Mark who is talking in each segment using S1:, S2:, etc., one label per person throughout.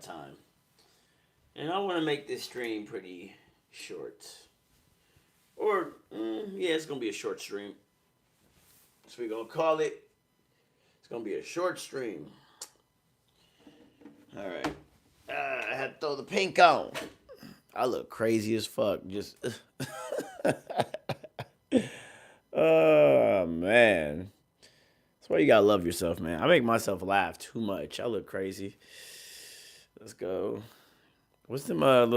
S1: time. And I want to make this stream pretty short. Or, yeah, it's going to be a short stream. So we're going to call it, it's going to be a short stream. All right. I had to throw the pink on. I look crazy as fuck. Just. Oh, man. That's why you gotta love yourself, man. I make myself laugh too much. I look crazy. Let's go. What's them yeah,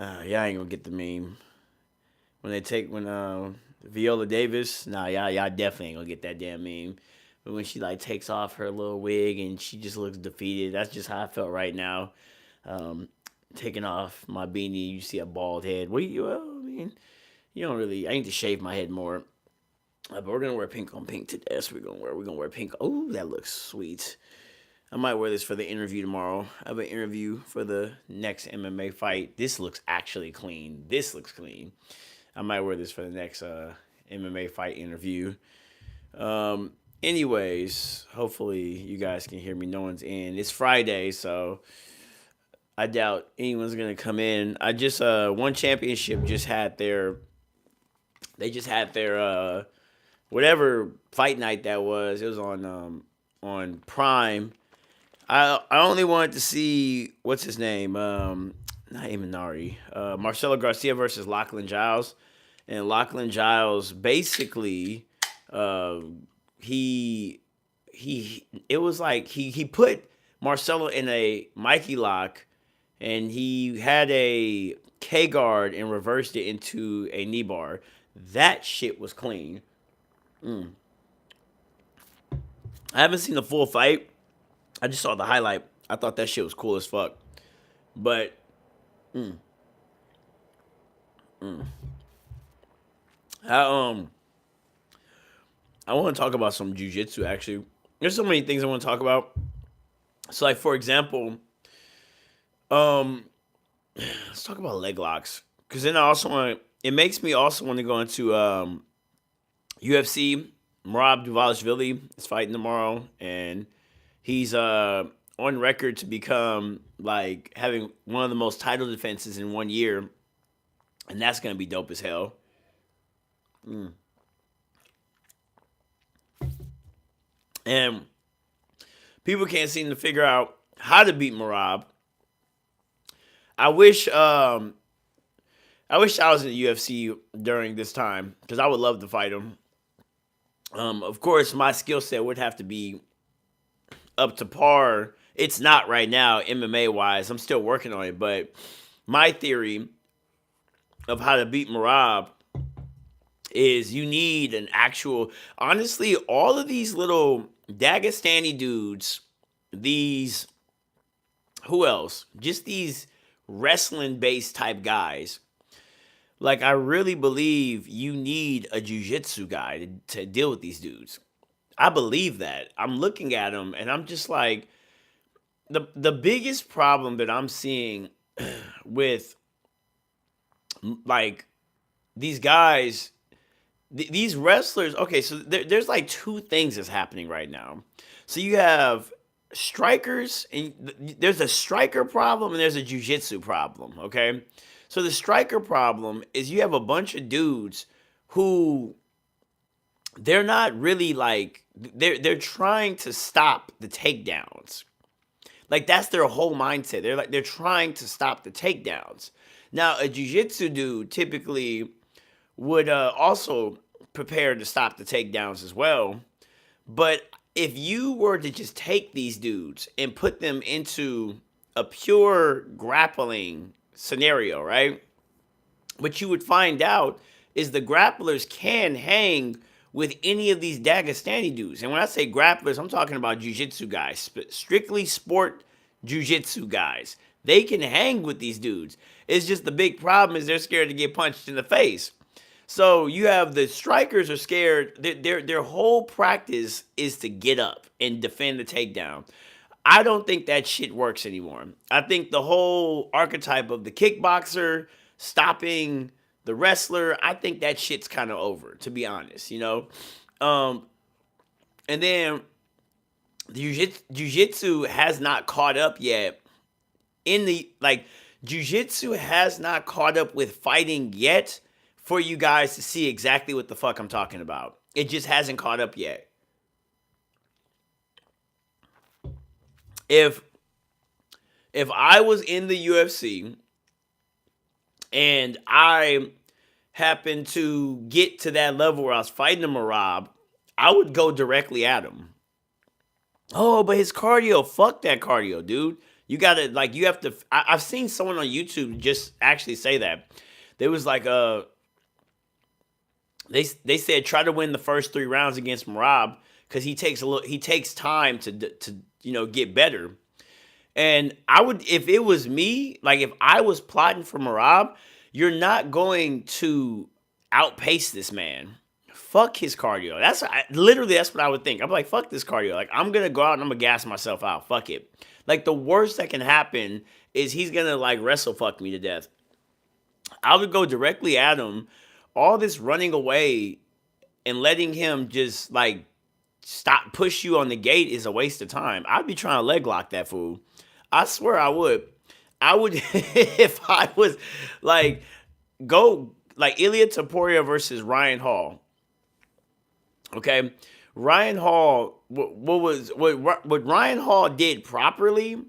S1: I ain't gonna get the meme. When Viola Davis, nah, y'all definitely ain't gonna get that damn meme. But when she like takes off her little wig and she just looks defeated, that's just how I felt right now. Um, Taking off my beanie, you see a bald head. Well, I mean, you don't really. I need to shave my head more. But we're gonna wear pink on pink today. That's what we're gonna wear pink. Oh, that looks sweet. I might wear this for the interview tomorrow. I have an interview for the next MMA fight. This looks actually clean. This looks clean. I might wear this for the next MMA fight interview. Anyways, hopefully you guys can hear me. No one's in. It's Friday, so I doubt anyone's gonna come in. I just One Championship just had their. They just had their whatever fight night that was. It was on Prime. I only wanted to see what's his name, not Imanari, Marcelo Garcia versus Lachlan Giles, and Lachlan Giles basically, he it was like he put Marcelo in a Mikey lock, and he had a K guard and reversed it into a knee bar. That shit was clean. I haven't seen the full fight. I just saw the highlight. I thought that shit was cool as fuck. But I I want to talk about some jujitsu actually. There's so many things I want to talk about. So like for example, um let's talk about leg locks. Cause then I also want it makes me also want to go into UFC. Merab Dvalishvili is fighting tomorrow, and he's on record to become like having one of the most title defenses in 1 year, and that's gonna be dope as hell. And people can't seem to figure out how to beat Merab. I wish I wish I was in the UFC during this time because I would love to fight him. Of course, my skill set would have to be up to par. It's not right now, MMA wise. I'm still working on it, but my theory of how to beat Merab is you need an actual. Honestly, all of these little Dagestani dudes, these who else? Just these wrestling based type guys. Like I really believe you need a jujitsu guy to deal with these dudes. I believe that. I'm looking at them and I'm just like the biggest problem that I'm seeing with like these guys, these wrestlers. Okay, so there's like two things that's happening right now. So you have strikers, and there's a striker problem and there's a jujitsu problem. Okay, so the striker problem is you have a bunch of dudes who they're not really like they're trying to stop the takedowns. Like that's their whole mindset. They're trying to stop the takedowns. Now a jiu-jitsu dude typically would also prepare to stop the takedowns as well. But if you were to just take these dudes and put them into a pure grappling scenario, right? What you would find out is the grapplers can hang with any of these Dagestani dudes. And when I say grapplers, I'm talking about jiu-jitsu guys, strictly sport jiu-jitsu guys. They can hang with these dudes. It's just the big problem is they're scared to get punched in the face. So you have the strikers are scared. Their whole practice is to get up and defend the takedown. I don't think that shit works anymore. I think the whole archetype of the kickboxer stopping the wrestler, I think that shit's kind of over, to be honest, you know? And then Jiu-jitsu has not caught up yet in the like jiu-jitsu has not caught up with fighting yet for you guys to see exactly what the fuck I'm talking about. It just hasn't caught up yet. If I was in the UFC and I happened to get to that level where I was fighting a Marab, I would go directly at him. Oh, but his cardio, fuck that cardio, dude. You gotta like you have to. I've seen someone on YouTube just actually say that. There was like they said try to win the first 3 rounds against Marab because he takes time to get better. And I would, if it was me, like if I was plotting for Marab, you're not going to outpace this man. Fuck his cardio. Literally that's what I would think. I'm like, fuck this cardio. Like I'm gonna go out and I'm gonna gas myself out. Fuck it. Like the worst that can happen is he's gonna like wrestle fuck me to death. I would go directly at him. All this running away and letting him just like stop push you on the gate is a waste of time. I'd be trying to leg lock that fool. I swear I would. I would if I was like go like Ilya Taporia versus Ryan Hall. Okay, Ryan Hall. What Ryan Hall did properly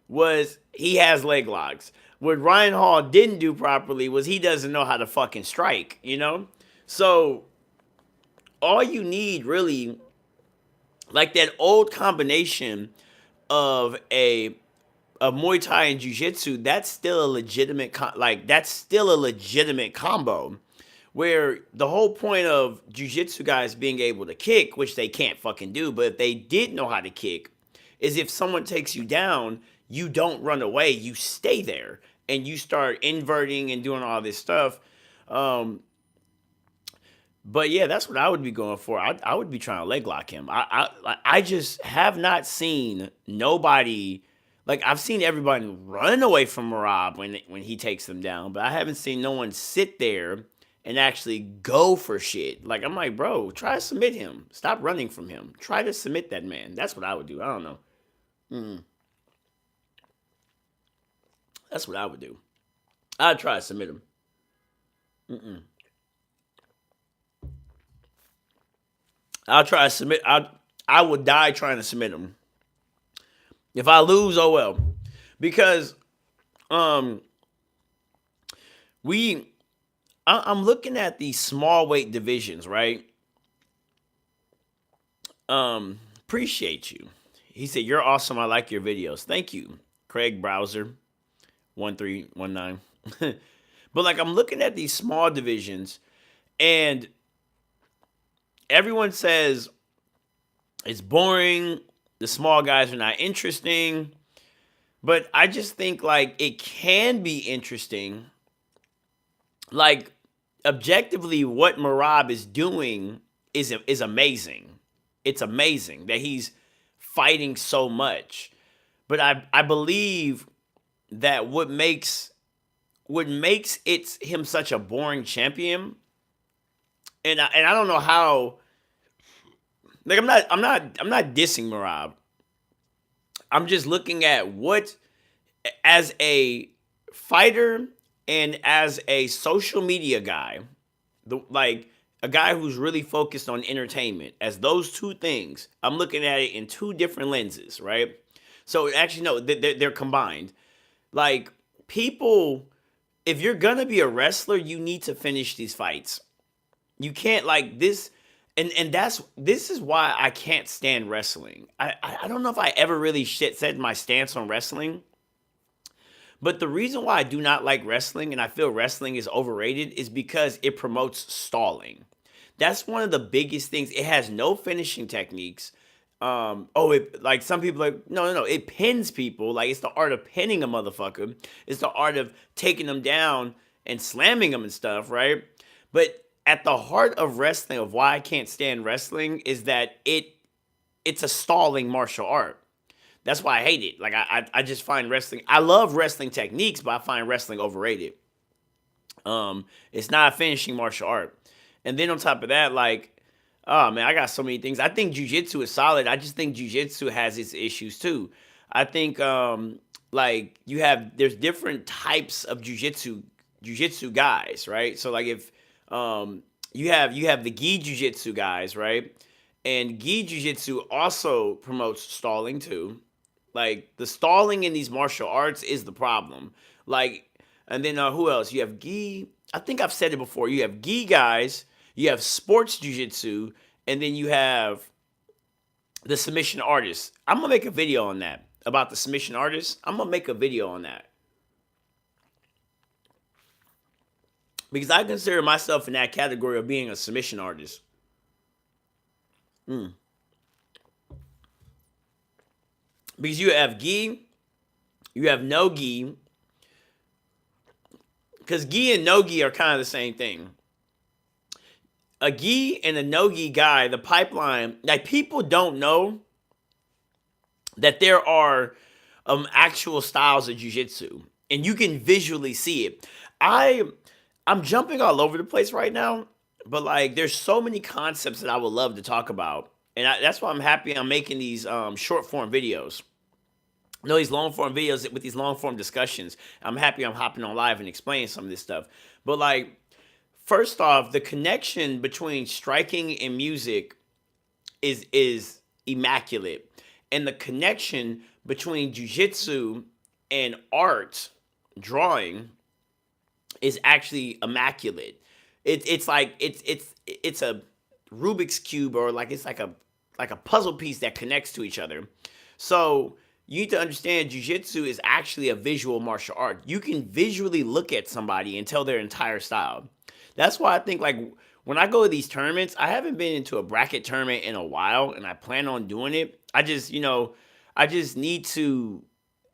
S1: was he has leg locks. What Ryan Hall didn't do properly was he doesn't know how to fucking strike. So all you need really, like that old combination of a Muay Thai and Jiu-Jitsu, that's still a legitimate combo. Where the whole point of Jiu-Jitsu guys being able to kick, which they can't fucking do, but if they did know how to kick, is if someone takes you down, you don't run away, you stay there, and you start inverting and doing all this stuff. But yeah, that's what I would be going for. I would be trying to leg lock him. I just have not seen nobody. Like I've seen everybody run away from Marab when he takes them down, but I haven't seen no one sit there and actually go for shit. Like I'm like, bro, try to submit him. Stop running from him. Try to submit that man. That's what I would do. I don't know. That's what I would do. I'd try to submit him. I'll try to submit. I would die trying to submit him. If I lose, oh well. Because I'm looking at the small weight divisions, right? Appreciate you. He said, "You're awesome. I like your videos." Thank you, Craig Browser 1319. But like I'm looking at these small divisions and everyone says it's boring. The small guys are not interesting. But I just think like it can be interesting. Like objectively what Marab is doing is amazing. It's amazing that he's fighting so much. But I believe that what makes him such a boring champion, and I don't know how. Like I'm not dissing Marab. I'm just looking at what, as a fighter and as a social media guy, like a guy who's really focused on entertainment, as those two things, I'm looking at it in two different lenses, right? So actually, no, they're combined. Like people, if you're gonna be a wrestler, you need to finish these fights. You can't like this. And this is why I can't stand wrestling. I don't know if I ever really said my stance on wrestling. But the reason why I do not like wrestling and I feel wrestling is overrated is because it promotes stalling. That's one of the biggest things. It has no finishing techniques. Like some people are like, no, it pins people. Like it's the art of pinning a motherfucker. It's the art of taking them down and slamming them and stuff, right? But at the heart of wrestling, of why I can't stand wrestling, is that it's a stalling martial art. That's why I hate it. Like I just find wrestling. I love wrestling techniques, but I find wrestling overrated. It's not a finishing martial art. And then on top of that, like Oh man, I got so many things. I think jujitsu is solid. I just think jujitsu has its issues too. I think like there's different types of jujitsu guys, right? So like if you have the gi jujitsu guys, right? And gi jujitsu also promotes stalling too. Like the stalling in these martial arts is the problem. Like, and then who else? You have gi. I think I've said it before. You have gi guys. You have sports jujitsu, and then you have the submission artists. I'm gonna make a video on that about the submission artists. I'm gonna make a video on that because I consider myself in that category of being a submission artist. Mm. Because you have gi, you have no gi. Because gi and no gi are kind of the same thing. A gi and a no gi guy, the pipeline, like people don't know that there are actual styles of jujitsu, and you can visually see it. I I'm jumping all over the place right now, but like there's so many concepts that I would love to talk about, and that's why I'm happy I'm making these short form videos. No, these long form videos with these long form discussions. I'm happy I'm hopping on live and explaining some of this stuff. But like, first off, the connection between striking and music is immaculate, and the connection between jujitsu and art, drawing, is actually immaculate. It's like it's a Rubik's cube, or like it's like a puzzle piece that connects to each other. So you need to understand jujitsu is actually a visual martial art. You can visually look at somebody and tell their entire style. That's why I think like when I go to these tournaments, I haven't been into a bracket tournament in a while, and I plan on doing it. I just need to.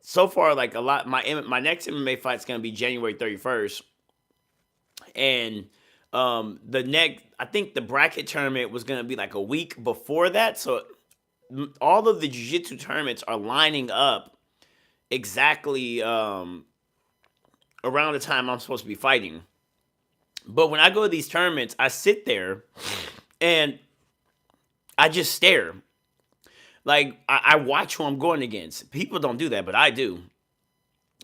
S1: So far, like a lot, my next MMA fight is gonna be January 31st, and the next, I think the bracket tournament was gonna be like a week before that. So all of the jiu-jitsu tournaments are lining up exactly around the time I'm supposed to be fighting. But when I go to these tournaments, I sit there and I just stare. Like I watch who I'm going against. People don't do that, but I do.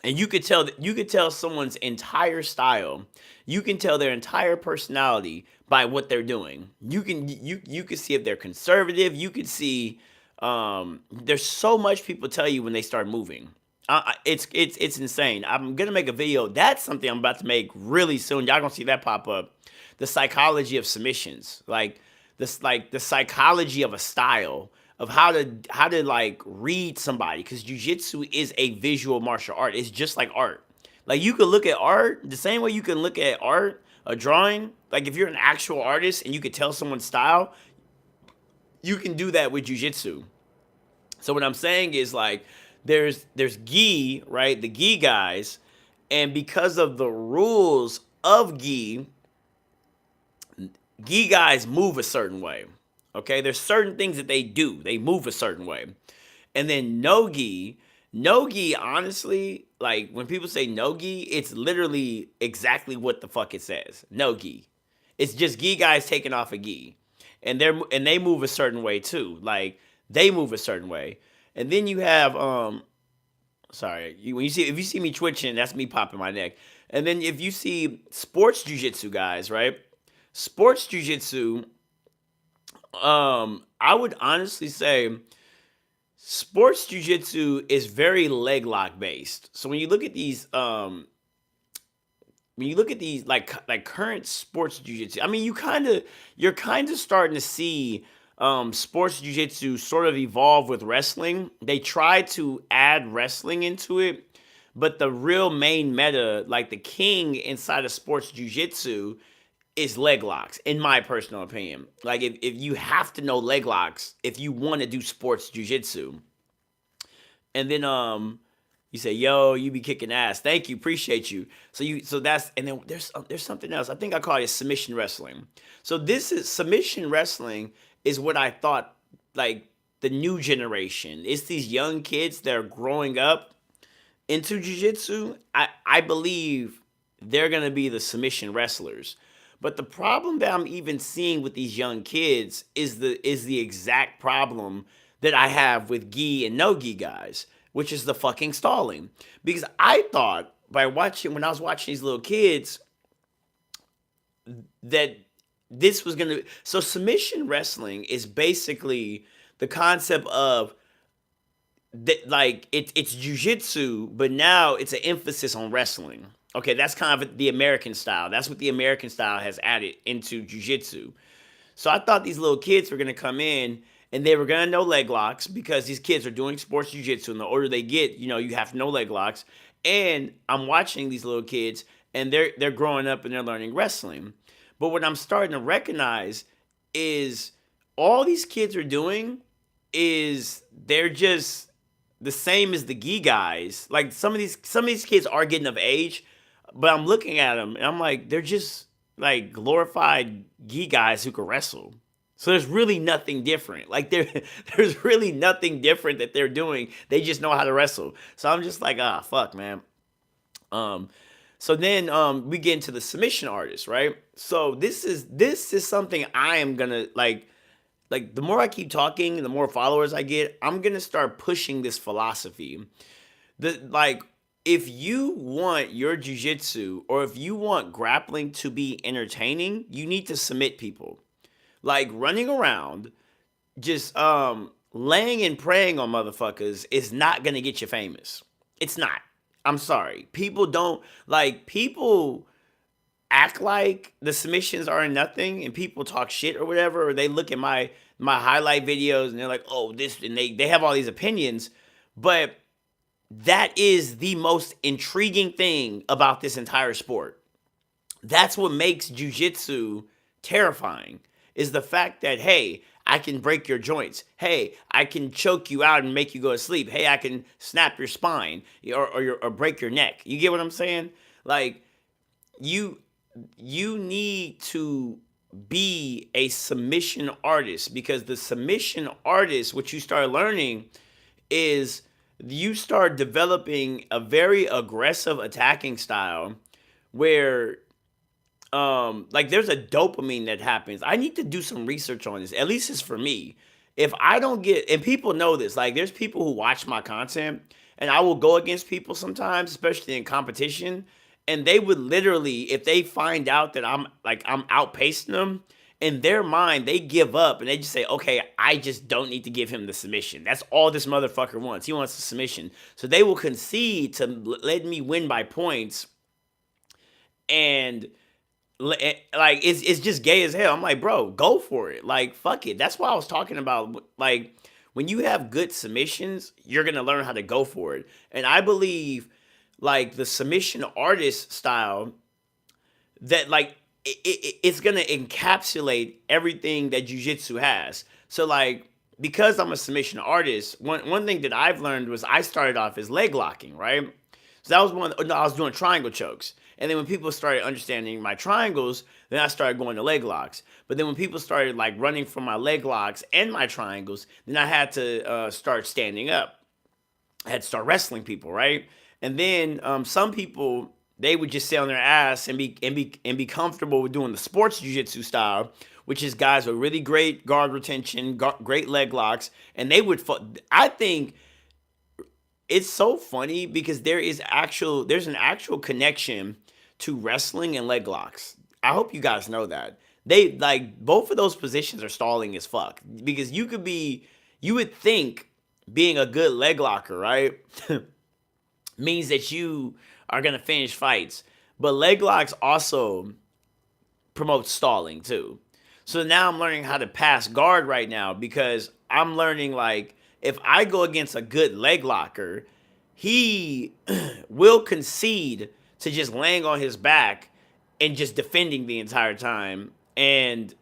S1: And you could tell someone's entire style. You can tell their entire personality by what they're doing. You can see if they're conservative. You can see there's so much people tell you when they start moving. It's insane. I'm gonna make a video. That's something I'm about to make really soon. Y'all gonna see that pop up. The psychology of submissions, like the psychology of a style of how to like read somebody, because jujitsu is a visual martial art. It's just like art. Like you could look at art the same way you can look at art, a drawing. Like if you're an actual artist and you could tell someone's style, you can do that with jujitsu. So what I'm saying is like there's gi, right? The gi guys, and because of the rules of gi guys move a certain way. Okay, there's certain things that they do. They move a certain way. And then no gi, honestly, like when people say no gi, it's literally exactly what the fuck it says. No gi. It's just gi guys taking off a gi. And they move a certain way too. Like they move a certain way. And then you have sorry, when you see if you see me twitching, that's me popping my neck. And then if you see sports jujitsu guys, right? Sports jujitsu, I would honestly say sports jujitsu is very leg lock based. So when you look at these like current sports jujitsu, I mean you're kind of starting to see sports jujitsu sort of evolve with wrestling. They try to add wrestling into it, but the real main meta, like the king inside of sports jujitsu, is leg locks, in my personal opinion. Like if you have to know leg locks if you want to do sports jujitsu. And then you say, yo, you be kicking ass. Thank you, appreciate you. So that's, and then there's something else. I think I call it submission wrestling. So this is submission wrestling is what I thought like the new generation. It's these young kids that are growing up into jiu-jitsu. I believe they're gonna be the submission wrestlers. But the problem that I'm even seeing with these young kids is the exact problem that I have with gi and no gi guys, which is the fucking stalling. Because I thought by watching when I was watching these little kids that this was gonna so submission wrestling is basically the concept of that like it's jujitsu, but now it's an emphasis on wrestling. Okay, that's kind of the American style. That's what the American style has added into jujitsu. So I thought these little kids were gonna come in and they were gonna know leg locks because these kids are doing sports jujitsu, and the older they get, you have to know leg locks. And I'm watching these little kids, and they're growing up and they're learning wrestling. But what I'm starting to recognize is all these kids are doing is they're just the same as the gi guys. Like some of these kids are getting of age, but I'm looking at them and I'm like, they're just like glorified gi guys who can wrestle. So there's really nothing different. Like there's really nothing different that they're doing. They just know how to wrestle. So I'm just like, fuck, man. Um, so then we get into the submission artists, right? So this is something I am gonna like the more I keep talking, the more followers I get, I'm gonna start pushing this philosophy. Like if you want your jujitsu or if you want grappling to be entertaining, you need to submit people. Like running around, just laying and praying on motherfuckers is not gonna get you famous. It's not. I'm sorry. People act like the submissions are nothing and people talk shit or whatever, or they look at my highlight videos and they're like, oh, this, and they have all these opinions. But that is the most intriguing thing about this entire sport. That's what makes jujitsu terrifying, is the fact that, hey, I can break your joints. Hey, I can choke you out and make you go to sleep. Hey, I can snap your spine or break your neck. You get what I'm saying? Like, you you need to be a submission artist, because the submission artist, what you start learning is you start developing a very aggressive attacking style where like there's a dopamine that happens. I need to do some research on this. At least it's for me. If I don't get, and people know this, like there's people who watch my content and I will go against people sometimes, especially in competition, and they would literally, if they find out that I'm outpacing them, in their mind they give up and they just say, okay, I just don't need to give him the submission. That's all this motherfucker wants. He wants the submission. So they will concede to let me win by points, and like it's just gay as hell. I'm like, bro, go for it. Like, fuck it. That's why I was talking about, like, when you have good submissions, you're gonna learn how to go for it. And I believe like the submission artist style, that like it's gonna encapsulate everything that jujitsu has. So like, because I'm a submission artist, one thing that I've learned was I started off as leg locking, right? So that was no, I was doing triangle chokes. And then when people started understanding my triangles, then I started going to leg locks. But then when people started like running from my leg locks and my triangles, then I had to start standing up. I had to start wrestling people, right? And then some people, they would just sit on their ass and be comfortable with doing the sports jiu-jitsu style, which is guys with really great guard retention, great leg locks, and they would. I think it's so funny because there's an actual connection to wrestling and leg locks. I hope you guys know that. They like both of those positions are stalling as fuck, because you would think being a good leg locker, right, means that you are gonna finish fights. But leg locks also promote stalling too. So now I'm learning how to pass guard right now, because I'm learning like if I go against a good leg locker, he will concede to just laying on his back and just defending the entire time, and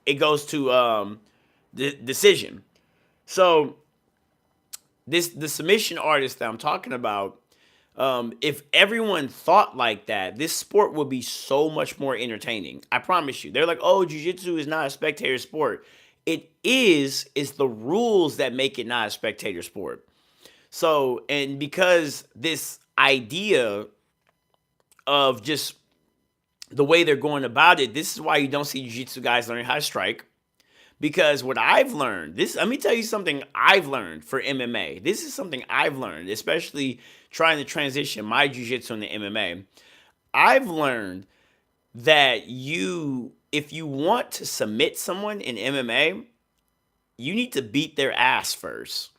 S1: it goes to decision. So the submission artist that I'm talking about, if everyone thought like that, this sport would be so much more entertaining. I promise you. They're like, oh, jiu-jitsu is not a spectator sport. It is. It's the rules that make it not a spectator sport. So, and because this idea of just the way they're going about it, this is why you don't see jiu-jitsu guys learning how to strike. Because what I've learned, let me tell you something I've learned for MMA. This is something I've learned, especially trying to transition my jiu-jitsu into MMA. I've learned that if you want to submit someone in MMA, you need to beat their ass first.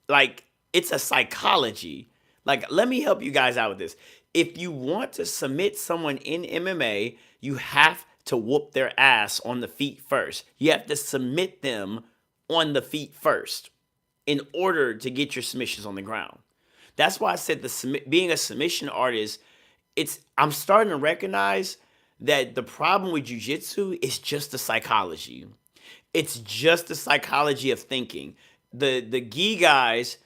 S1: Like, it's a psychology. Like, let me help you guys out with this. If you want to submit someone in MMA, you have to whoop their ass on the feet first. You have to submit them on the feet first in order to get your submissions on the ground. That's why I said being a submission artist, I'm starting to recognize that the problem with jiu-jitsu is just the psychology. It's just the psychology of thinking. The gi guys,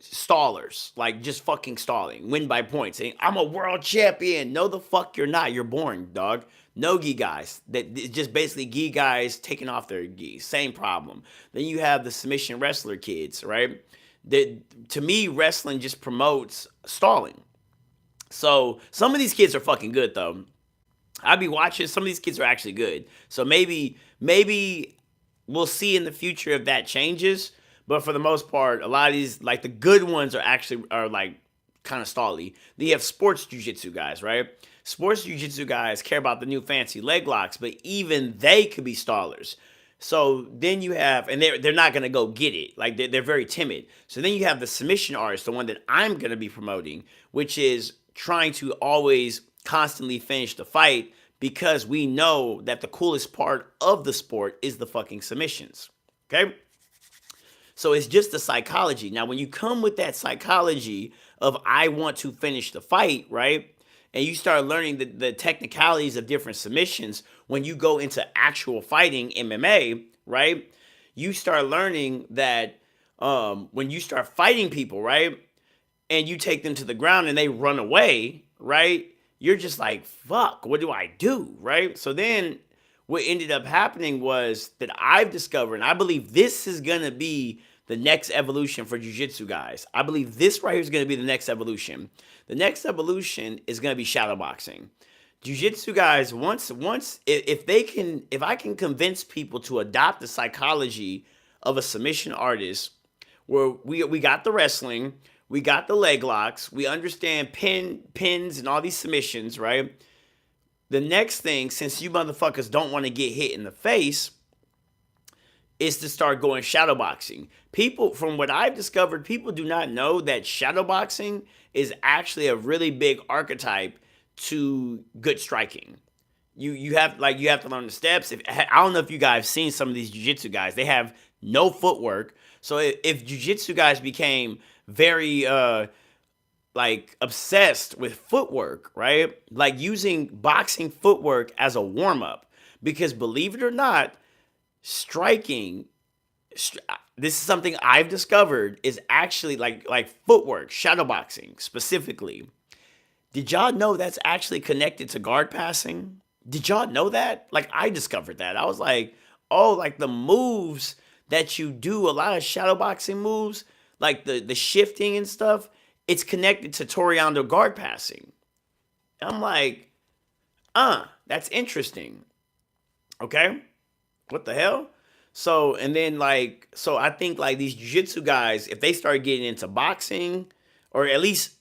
S1: stallers, like just fucking stalling, win by points, saying, I'm a world champion. No, the fuck you're not. You're boring, dog. No gi guys. That just basically gi guys taking off their gi. Same problem. Then you have the submission wrestler kids, right? To me, wrestling just promotes stalling. So some of these kids are fucking good though. I'd be watching. Some of these kids are actually good. So maybe we'll see in the future if that changes. But for the most part, a lot of these, like the good ones, are like kind of stally. Then you have sports jiu-jitsu guys, right? Sports jiu-jitsu guys care about the new fancy leg locks, but even they could be stallers. So then you have, and they're not gonna go get it. Like they're very timid. So then you have the submission artist, the one that I'm gonna be promoting, which is trying to always constantly finish the fight, because we know that the coolest part of the sport is the fucking submissions. Okay? So it's just the psychology. Now, when you come with that psychology of I want to finish the fight, right? And you start learning the technicalities of different submissions, when you go into actual fighting MMA, right? You start learning that when you start fighting people, right? And you take them to the ground and they run away, right? You're just like, fuck, what do I do, right? So then what ended up happening was that I've discovered, and I believe this is going to be the next evolution for jiu-jitsu guys. I believe this right here is going to be the next evolution. The next evolution is going to be shadowboxing. Jiu-jitsu guys, if I can convince people to adopt the psychology of a submission artist, where we got the wrestling, we got the leg locks, we understand pins and all these submissions, right? The next thing, since you motherfuckers don't want to get hit in the face, is to start going shadowboxing. People, from what I've discovered, people do not know that shadowboxing is actually a really big archetype to good striking. You have to learn the steps. I don't know if you guys have seen some of these jiu-jitsu guys. They have no footwork. So if jiu-jitsu guys became very obsessed with footwork, right? Like using boxing footwork as a warm-up. Because believe it or not, striking, this is something I've discovered, is actually like footwork, shadowboxing specifically. Did y'all know that's actually connected to guard passing? Did y'all know that? Like, I discovered that. I was like, oh, like the moves that you do, a lot of shadowboxing moves, like the shifting and stuff, it's connected to Toriando guard passing. I'm like, that's interesting. Okay? What the hell? So, and then I think like these jiu-jitsu guys, if they start getting into boxing, or at least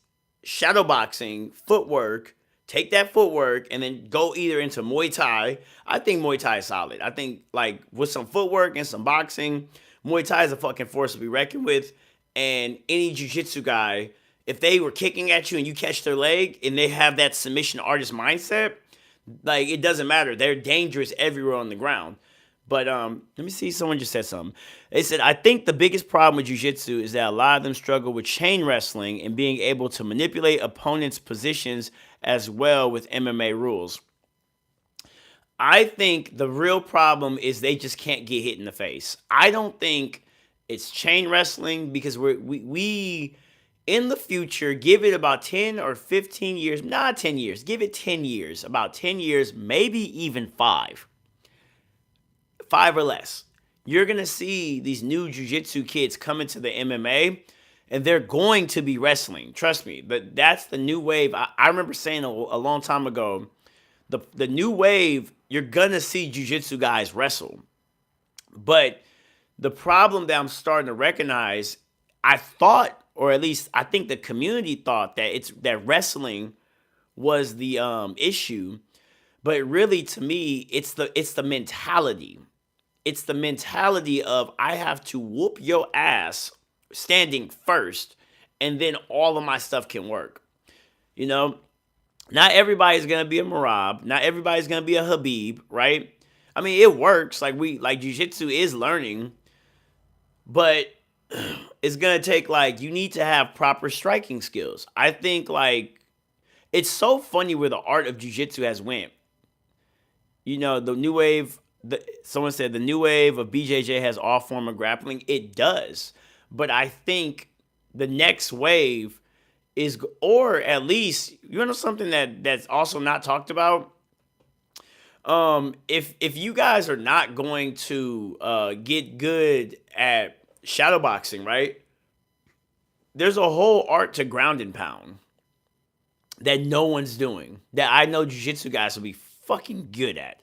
S1: shadow boxing, footwork, take that footwork and then go either into Muay Thai. I think Muay Thai is solid. I think like with some footwork and some boxing, Muay Thai is a fucking force to be reckoned with. And any jiu-jitsu guy, if they were kicking at you and you catch their leg and they have that submission artist mindset, like it doesn't matter. They're dangerous everywhere on the ground. But let me see. Someone just said something. They said, I think the biggest problem with jiu-jitsu is that a lot of them struggle with chain wrestling and being able to manipulate opponents' positions as well with MMA rules. I think the real problem is they just can't get hit in the face. I don't think it's chain wrestling, because we in the future, give it about 10 or 15 years, not 10 years, give it 10 years, about 10 years, maybe even 5 or less. You're going to see these new jiu-jitsu kids come into the MMA, and they're going to be wrestling. Trust me. But that's the new wave. I remember saying a long time ago, the new wave, you're gonna see jiu-jitsu guys wrestle. But the problem that I'm starting to recognize, I thought, or at least I think the community thought that it's that wrestling was the issue, but really to me, it's the mentality. It's the mentality of I have to whoop your ass standing first, and then all of my stuff can work. You know, not everybody's gonna be a Marab. Not everybody's gonna be a Habib, right? I mean, it works. Like jujitsu is learning, but it's gonna take like you need to have proper striking skills. I think like it's so funny where the art of jujitsu has went. You know, the new wave. Someone said the new wave of BJJ has all form of grappling. It does, but I think the next wave is, or at least you know something that's also not talked about. If you guys are not going to get good at shadow boxing, right? There's a whole art to ground and pound that no one's doing. That I know jiu-jitsu guys will be fucking good at.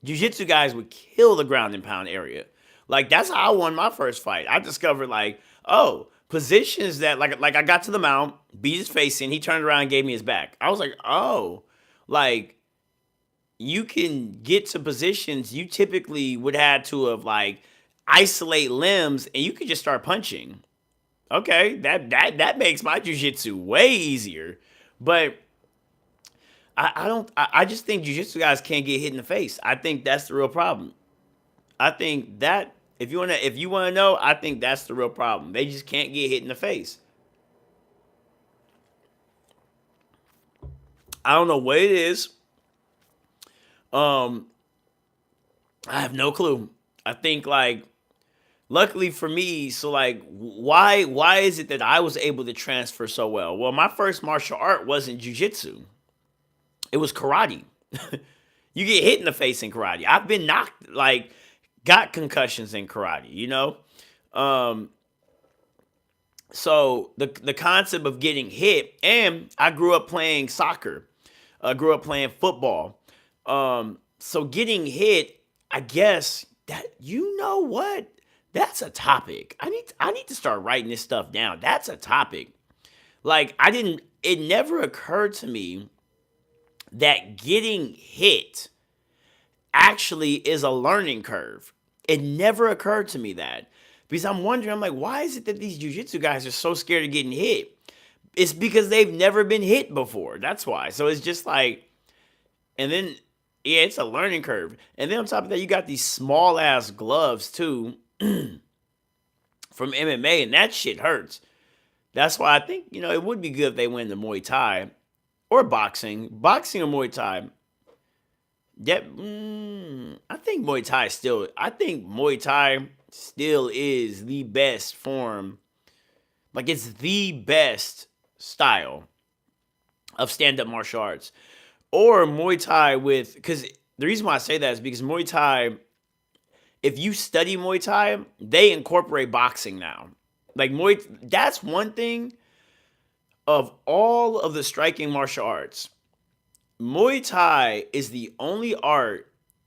S1: Jiu-jitsu guys would kill the ground and pound area. Like that's how I won my first fight. I discovered like, oh, positions that like I got to the mount, beat his face in, he turned around and gave me his back. I was like, oh, like you can get to positions you typically would have to have like isolate limbs and you could just start punching. Okay, that makes my jujitsu way easier. But I don't I just think jujitsu guys can't get hit in the face. I think that's the real problem. I think that if you wanna know, I think that's the real problem. They just can't get hit in the face. I don't know what it is. Um, I have no clue. I think like luckily for me, so like why is it that I was able to transfer so well? Well, my first martial art wasn't jujitsu. It was karate. You get hit in the face in karate. I've been knocked like got concussions in karate, you know? Um so the concept of getting hit, and I grew up playing soccer. I grew up playing football. So getting hit, I guess that you know what? That's a topic. I need to start writing this stuff down. That's a topic. Like I didn't it never occurred to me that getting hit actually is a learning curve. It never occurred to me that. Because I'm wondering, I'm like, why is it that these jujitsu guys are so scared of getting hit? It's because they've never been hit before. That's why. So it's just like, and then, yeah, it's a learning curve. And then on top of that, you got these small ass gloves too from MMA, and that shit hurts. That's why I think, it would be good if they went to Muay Thai or boxing. Boxing or Muay Thai. I think Muay Thai still is the best form. Like it's the best style of stand-up martial arts. Or Muay Thai because the reason why I say that is because Muay Thai, if you study Muay Thai, they incorporate boxing now. Like that's one thing of all of the striking martial arts. Muay Thai is the only art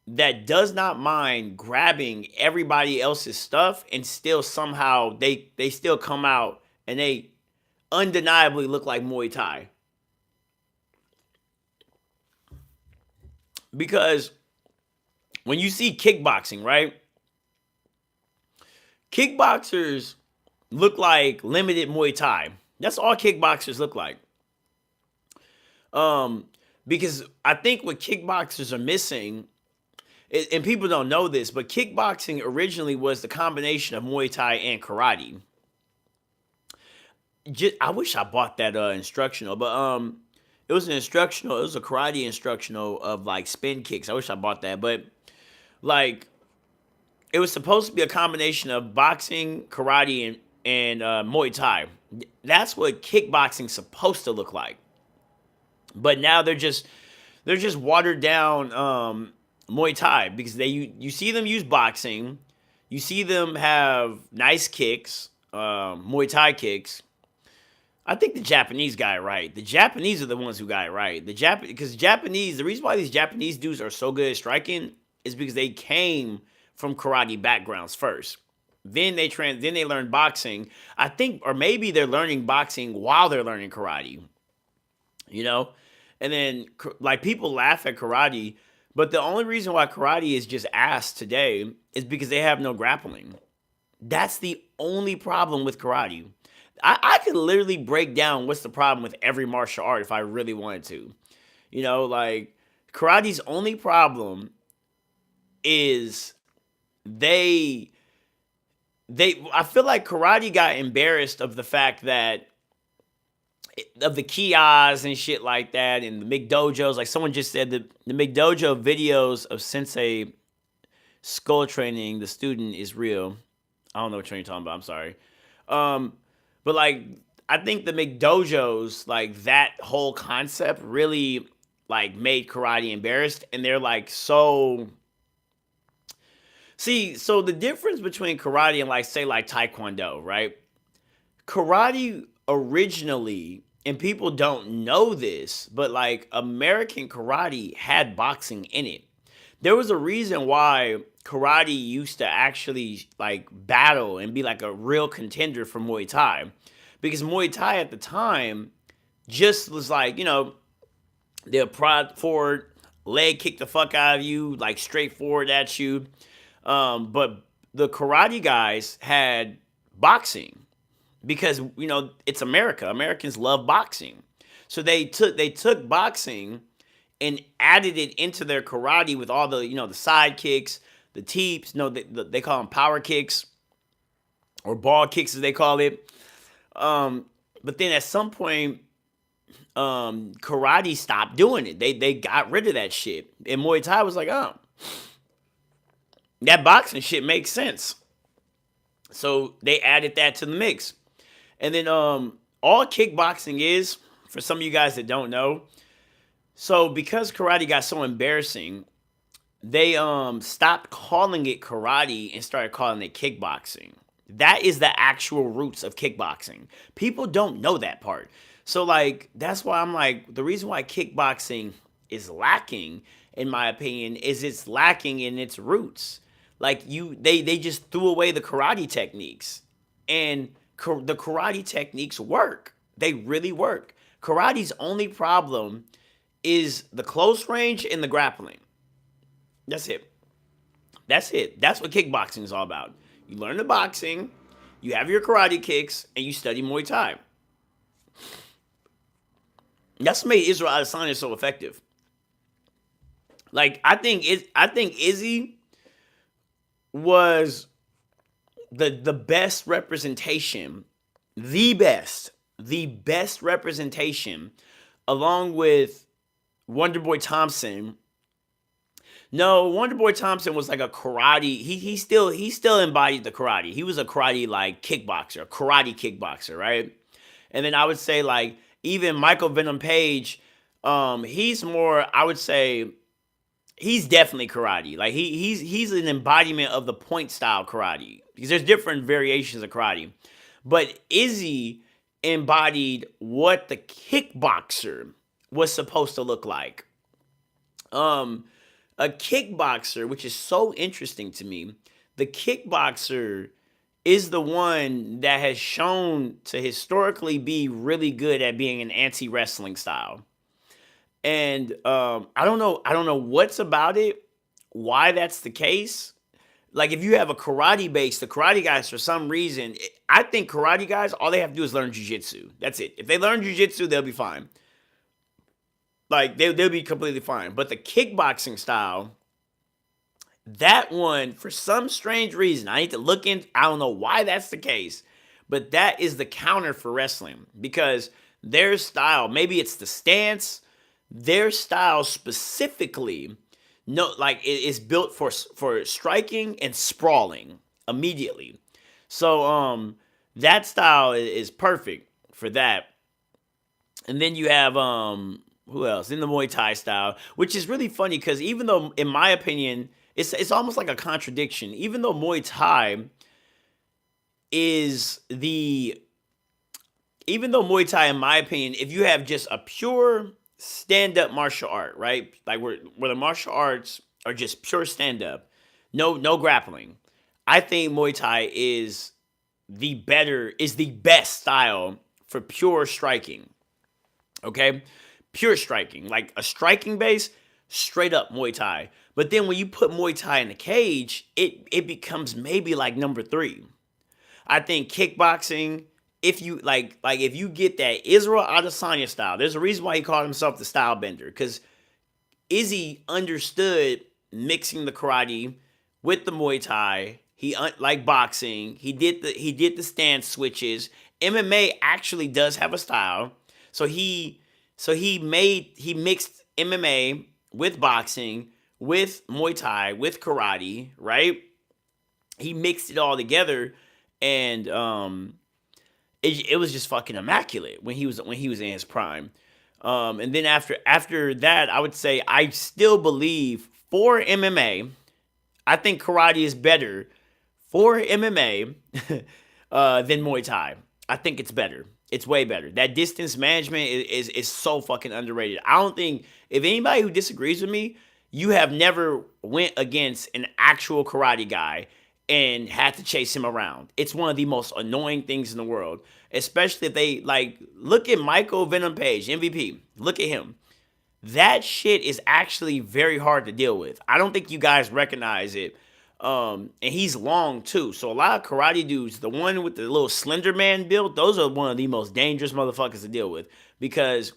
S1: that does not mind grabbing everybody else's stuff and still somehow they still come out and they undeniably look like Muay Thai. Because when you see kickboxing, right? Kickboxers look like limited Muay Thai. That's all kickboxers look like. Because I think what kickboxers are missing, and people don't know this, but kickboxing originally was the combination of Muay Thai and karate. I wish I bought that instructional, but it was an instructional. It was a karate instructional of like spin kicks. I wish I bought that, but like it was supposed to be a combination of boxing, karate, and Muay Thai. That's what kickboxing's supposed to look like. But now they're just watered down Muay Thai because you see them use boxing, you see them have nice kicks, Muay Thai kicks, I think the Japanese got it right. The Japanese are the ones who got it right. Because Japanese, the reason why these Japanese dudes are so good at striking is because they came from karate backgrounds first. Then they learned boxing. I think, or maybe they're learning boxing while they're learning karate. You know, and then like people laugh at karate, but the only reason why karate is just ass today is because they have no grappling. That's the only problem with karate. I could literally break down what's the problem with every martial art if I really wanted to. Like karate's only problem is they I feel like karate got embarrassed of the fact that of the kiosks and shit like that and the McDojos. Like someone just said the McDojo videos of Sensei skull training the student is real. I don't know what you're talking about. I'm sorry. Um, but like I think the McDojos, like that whole concept really like made karate embarrassed and they're like so see, so the difference between karate and like say like taekwondo, right? Karate originally, and people don't know this, but like American karate had boxing in it. There was a reason why karate used to actually like battle and be like a real contender for Muay Thai. Because Muay Thai at the time just was like, they'll prod forward, leg kick the fuck out of you, like straight forward at you. But the karate guys had boxing because it's America. Americans love boxing, so they took boxing and added it into their karate with all the the side kicks, the teeps. No, they call them power kicks or ball kicks as they call it. But then at some point, karate stopped doing it. They got rid of that shit, and Muay Thai was like, oh, that boxing shit makes sense. So they added that to the mix. And then all kickboxing is, for some of you guys that don't know, so because karate got so embarrassing, they stopped calling it karate and started calling it kickboxing. That is the actual roots of kickboxing. People don't know that part. So like that's why I'm like the reason why kickboxing is lacking in my opinion is it's lacking in its roots. Like they just threw away the karate techniques. And the karate techniques work. They really work. Karate's only problem is the close range and the grappling. That's it. That's it. That's what kickboxing is all about. You learn the boxing, you have your karate kicks, and you study Muay Thai. That's what made Israel Adesanya so effective. Like I think Izzy was the best representation, the best representation, along with Wonderboy Thompson. No, Wonderboy Thompson was like a karate. He still embodied the karate. He was a karate like kickboxer, a karate kickboxer, right? And then I would say like even Michael Venom Page, he's more. I would say he's definitely karate. Like he's an embodiment of the point style karate because there's different variations of karate. But Izzy embodied what the kickboxer was supposed to look like. A kickboxer, which is so interesting to me, the kickboxer is the one that has shown to historically be really good at being an anti-wrestling style. And I don't know what's about it, why that's the case. Like if you have a karate base, the karate guys for some reason, I think karate guys, all they have to do is learn jiu-jitsu. That's it. If they learn jiu-jitsu, they'll be fine. Like they'll be completely fine. But the kickboxing style, that one, for some strange reason, I need to look in. I don't know why that's the case, but that is the counter for wrestling because their style, maybe it's the stance, their style specifically, no, like it is built for striking and sprawling immediately. So that style is perfect for that. And then you have who else in the Muay Thai style, which is really funny because even though, in my opinion, it's almost like a contradiction. Even though Muay Thai is the even though Muay Thai, in my opinion, if you have just a pure stand-up martial art, right? Like where the martial arts are just pure stand-up, no grappling. I think Muay Thai is the best style for pure striking. Okay? Pure striking. Like a striking base, straight up Muay Thai. But then when you put Muay Thai in the cage, it becomes maybe like number three. I think kickboxing, if you if you get that Israel Adesanya style, there's a reason why he called himself the style bender, because Izzy understood mixing the karate with the Muay Thai. He like boxing. He did the stance switches. MMA actually does have a style, so he mixed MMA with boxing, with Muay Thai, with karate, right? He mixed it all together, and it was just fucking immaculate when he was in his prime. And then after that, I would say I still believe for MMA, I think karate is better for MMA than Muay Thai. I think it's better. It's way better. That distance management is so fucking underrated. I don't think, if anybody who disagrees with me, you have never went against an actual karate guy and had to chase him around. It's one of the most annoying things in the world, especially if they look at Michael Venom Page, MVP. Look at him. That shit is actually very hard to deal with. I don't think you guys recognize it. And he's long too. So a lot of karate dudes, the one with the little slender man build, those are one of the most dangerous motherfuckers to deal with, because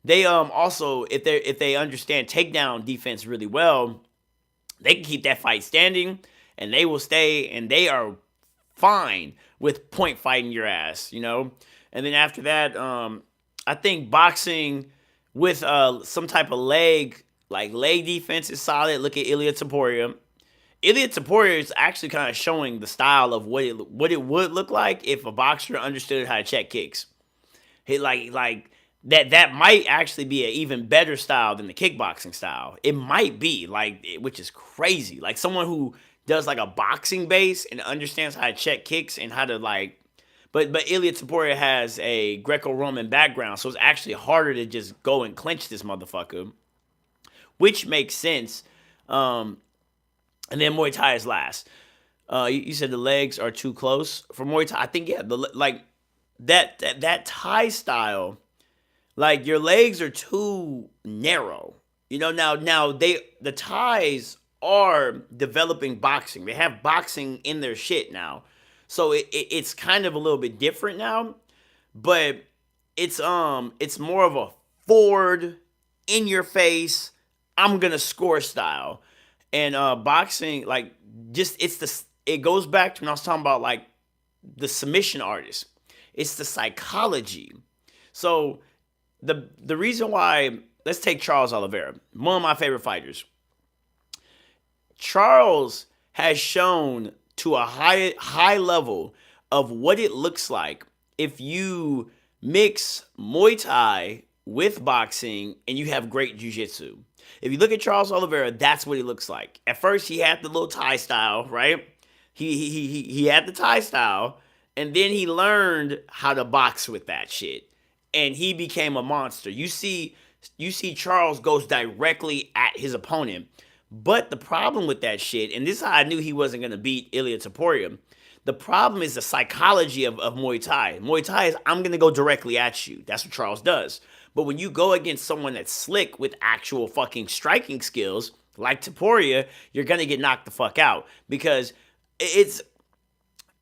S1: they also, if they understand takedown defense really well, they can keep that fight standing, and they will stay, and they are fine with point fighting your ass, you know? And then after that, I think boxing with some type of leg defense is solid. Look at Ilya Taporia. Ilya Taporia is actually kind of showing the style of what it would look like if a boxer understood how to check kicks. He like that might actually be an even better style than the kickboxing style. It might be, which is crazy. Like someone who does like a boxing base and understands how to check kicks and how to but Ilya Taporia has a Greco-Roman background, so it's actually harder to just go and clinch this motherfucker, which makes sense. And then Muay Thai is last. You said the legs are too close for Muay Thai. I think that Thai style, like your legs are too narrow. You know, now the Thais are developing boxing. They have boxing in their shit now. So it's kind of a little bit different now, but it's more of a forward, in your face, I'm gonna score style. And boxing, it goes back to when I was talking about the submission artist. It's the psychology. So the reason why, let's take Charles Oliveira, one of my favorite fighters. Charles has shown to a high level of what it looks like if you mix Muay Thai with boxing and you have great jiu-jitsu. If you look at Charles Oliveira, that's what he looks like. At first, he had the little Thai style, right? He had the Thai style, and then he learned how to box with that shit, and he became a monster. You see Charles goes directly at his opponent. But the problem with that shit, and this is how I knew he wasn't going to beat Ilya Taporia, the problem is the psychology of Muay Thai. Muay Thai is, I'm going to go directly at you. That's what Charles does. But when you go against someone that's slick with actual fucking striking skills, like Taporia, you're going to get knocked the fuck out. Because it's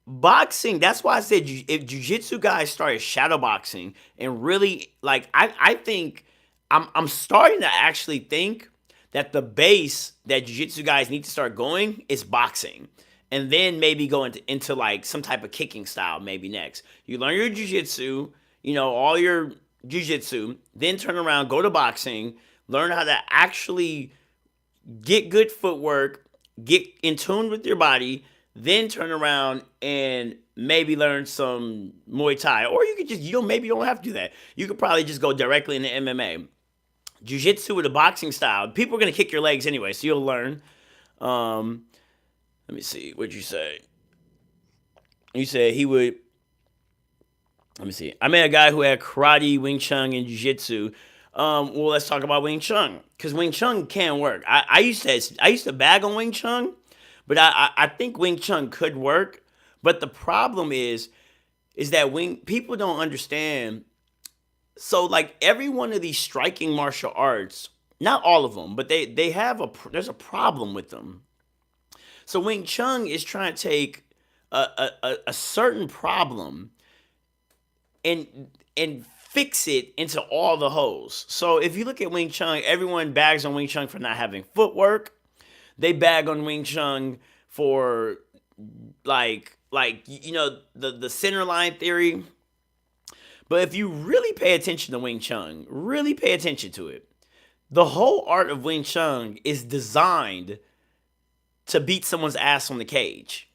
S1: boxing. That's why I said if jiu-jitsu guys started shadow boxing and really, I think, I'm starting to actually think that the base that jiu-jitsu guys need to start going is boxing. And then maybe go into some type of kicking style maybe next. You learn your jiu-jitsu, all your jiu-jitsu, then turn around, go to boxing, learn how to actually get good footwork, get in tune with your body, then turn around and maybe learn some Muay Thai. Or you could just, maybe you don't have to do that. You could probably just go directly into MMA. Jiu-jitsu with a boxing style, people are going to kick your legs anyway, so you'll learn. Let me see. What'd you say? You said he would Let me see. I met a guy who had karate, Wing Chun, and Jiu Jitsu. Well, let's talk about Wing Chun because Wing Chun can work. I used to bag on Wing Chun, but I think Wing Chun could work. But the problem is that Wing people don't understand. So like every one of these striking martial arts, not all of them, but they have there's a problem with them. So Wing Chun is trying to take a certain problem and fix it into all the holes. So if you look at Wing Chun, everyone bags on Wing Chun for not having footwork. They bag on Wing Chun for the center line theory. But if you really pay attention to Wing Chun, really pay attention to it, the whole art of Wing Chun is designed to beat someone's ass on the cage.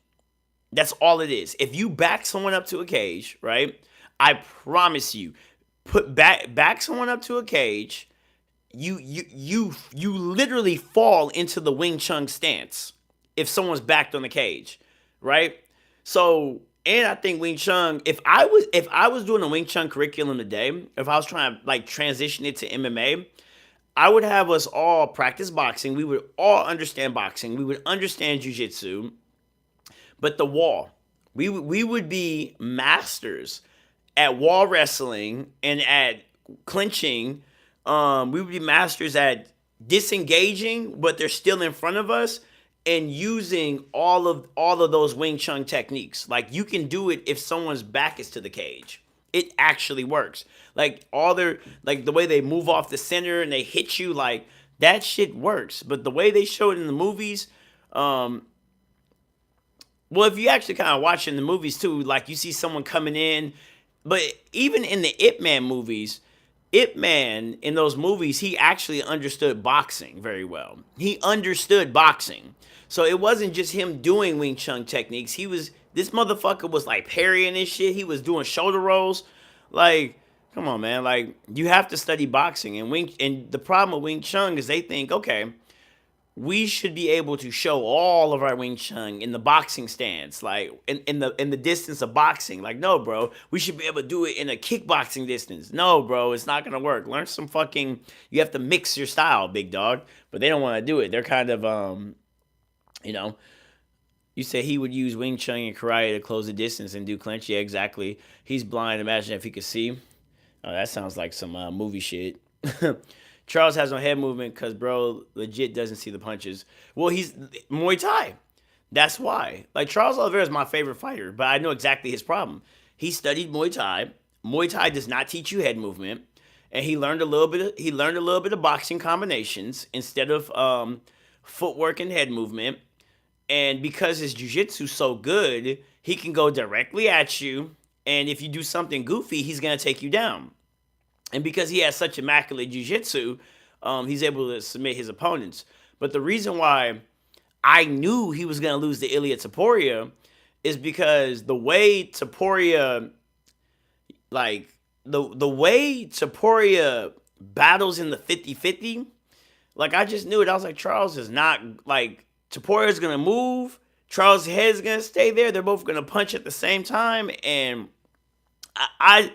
S1: That's all it is. If you back someone up to a cage, right? I promise you, put back someone up to a cage, you literally fall into the Wing Chun stance if someone's backed on the cage, right? So, and I think Wing Chun, if I was doing a Wing Chun curriculum today, if I was trying to like transition it to MMA, I would have us all practice boxing. We would all understand boxing. We would understand jiu-jitsu, but the wall. We would be masters at wall wrestling and at clinching. We would be masters at disengaging, but they're still in front of us, and using all of those Wing Chun techniques. Like you can do it if someone's back is to the cage. It actually works. Like all their like the way they move off the center and they hit you, like that shit works. But the way they show it in the movies, well, if you actually kind of watch in the movies too, like you see someone coming in, but even in the Ip Man movies, Ip Man in those movies, he actually understood boxing very well. He understood boxing. So it wasn't just him doing Wing Chun techniques. This motherfucker was like parrying and shit. He was doing shoulder rolls. Like, come on, man. Like, you have to study boxing. And the problem with Wing Chun is they think, okay, we should be able to show all of our Wing Chun in the boxing stance, like in the distance of boxing. Like, no, bro, we should be able to do it in a kickboxing distance. No, bro, it's not gonna work. Learn some fucking. You have to mix your style, big dog. But they don't want to do it. They're kind of you know. You say he would use Wing Chun and karate to close the distance and do clinch. Yeah, exactly. He's blind. Imagine if he could see. Oh, that sounds like some movie shit. Charles has no head movement because bro legit doesn't see the punches. Well, he's Muay Thai. That's why. Like Charles Oliveira is my favorite fighter, but I know exactly his problem. He studied Muay Thai. Muay Thai does not teach you head movement, and he learned a little bit of boxing combinations instead of footwork and head movement. And because his jiu-jitsu so good, he can go directly at you, and if you do something goofy, he's gonna take you down. And because he has such immaculate jiu-jitsu, he's able to submit his opponents. But the reason why I knew he was going to lose to Ilia Topuria is because the way Topuria, like, the way Topuria battles in the 50-50, like, I just knew it. I was like, Charles is not, like, Topuria's going to move. Charles' head's going to stay there. They're both going to punch at the same time. And I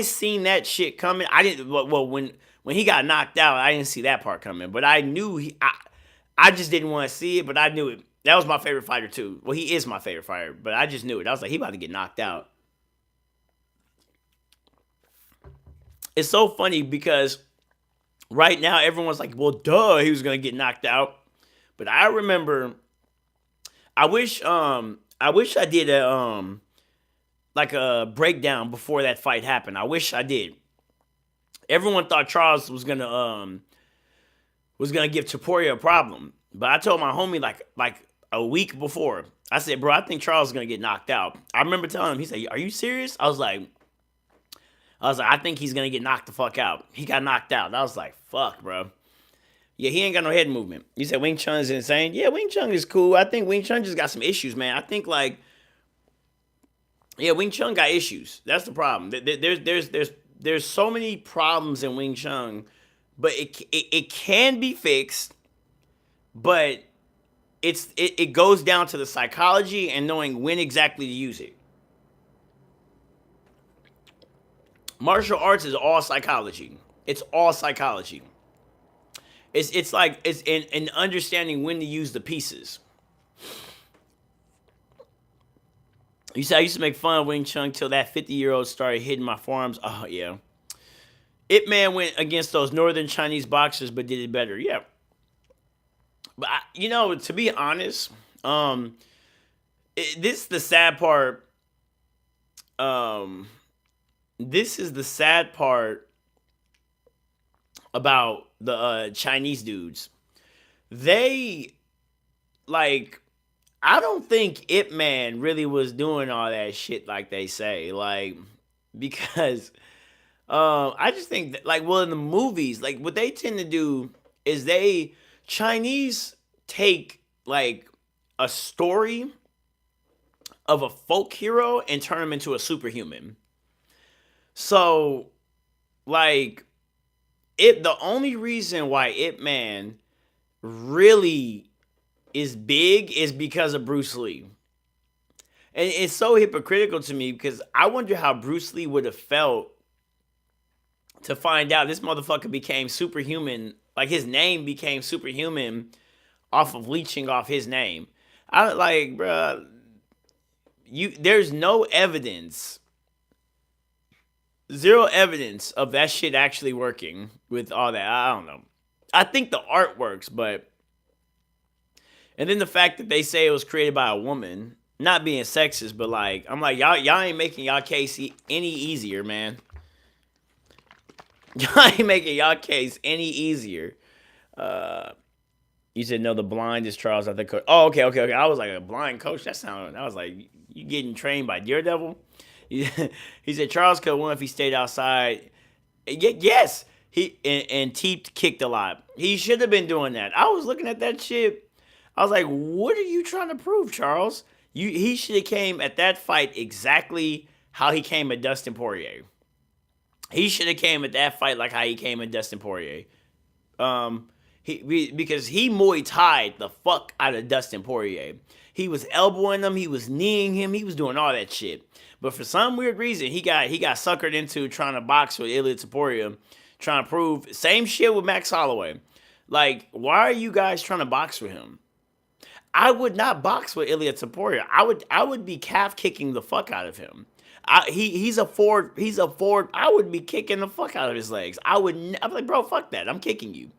S1: seen that shit coming. I didn't. Well, when he got knocked out, I didn't see that part coming. But I knew I just didn't want to see it. But I knew it. That was my favorite fighter too. Well, he is my favorite fighter. But I just knew it. I was like, he about to get knocked out. It's so funny because right now everyone's like, well, duh, he was gonna get knocked out. But I remember. I wish I did like a breakdown before that fight happened. I wish I did. Everyone thought Charles was gonna give Topuria a problem, but I told my homie like a week before. I said, bro, I think Charles is gonna get knocked out. I remember telling him. He said, are you serious? I was like, I think he's gonna get knocked the fuck out. He got knocked out. I was like, fuck, bro. Yeah, he ain't got no head movement. You said Wing Chun is insane. Yeah, Wing Chun is cool. I think Wing Chun just got some issues, man. I think like. Yeah, Wing Chun got issues. That's the problem. There's so many problems in Wing Chun, but it can be fixed. But it goes down to the psychology and knowing when exactly to use it. Martial arts is all psychology. It's all psychology. It's like it's in understanding when to use the pieces. You said I used to make fun of Wing Chun till that 50-year-old started hitting my forearms. Oh yeah. Ip Man went against those northern Chinese boxers, but did it better. Yeah. But to be honest, this is the sad part. Um, this is the sad part about the Chinese dudes. They like. I don't think Ip Man really was doing all that shit like they say. Like, because I just think that, like, well, in the movies, like, what they tend to do is Chinese take, like, a story of a folk hero and turn him into a superhuman. So, like, the only reason why Ip Man really is big is because of Bruce Lee. And it's so hypocritical to me because I wonder how Bruce Lee would have felt to find out this motherfucker became superhuman. Like, his name became superhuman off of leeching off his name. I like, bruh, there's no evidence, zero evidence of that shit actually working with all that. I don't know. I think the art works, but, and then the fact that they say it was created by a woman, not being sexist, but like, I'm like, y'all ain't making y'all case any easier, man. Y'all ain't making y'all case any easier. You said no, the blind is Charles, I think. Oh, okay. I was like, a blind coach. I was like, you getting trained by Daredevil? He said Charles could have won if he stayed outside. Yes, and Teep kicked a lot. He should have been doing that. I was looking at that shit. I was like, what are you trying to prove, Charles? He should have came at that fight exactly how he came at Dustin Poirier. He should have came at that fight like how he came at Dustin Poirier. Because he Muay Thai'd the fuck out of Dustin Poirier. He was elbowing him, he was kneeing him, he was doing all that shit. But for some weird reason, he got suckered into trying to box with Ilia Topuria, trying to prove same shit with Max Holloway. Like, why are you guys trying to box with him? I would not box with Ilia Topuria. I would be calf kicking the fuck out of him. He's a forward. I would be kicking the fuck out of his legs. I'm like, bro, fuck that. I'm kicking you.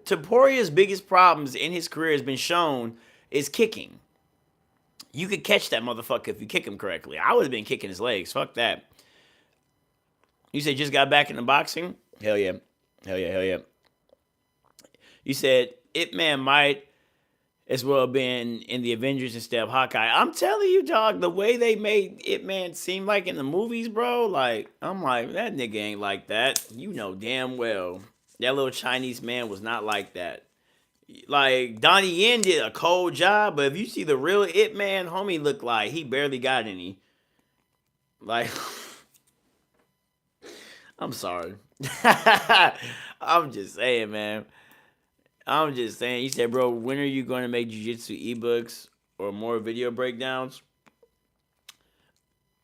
S1: Topuria's biggest problems in his career has been shown is kicking. You could catch that motherfucker if you kick him correctly. I would have been kicking his legs. Fuck that. You said just got back into boxing? Hell yeah. You said Ip Man might as well have been in the Avengers instead of Hawkeye. I'm telling you, dog, the way they made Ip Man seem like in the movies, bro, like, I'm like, that nigga ain't like that. You know damn well. That little Chinese man was not like that. Like, Donnie Yen did a cold job, but if you see the real Ip Man, homie looked like he barely got any. Like, I'm sorry. I'm just saying, man. I'm just saying. You said, bro, when are you going to make jiu-jitsu ebooks or more video breakdowns?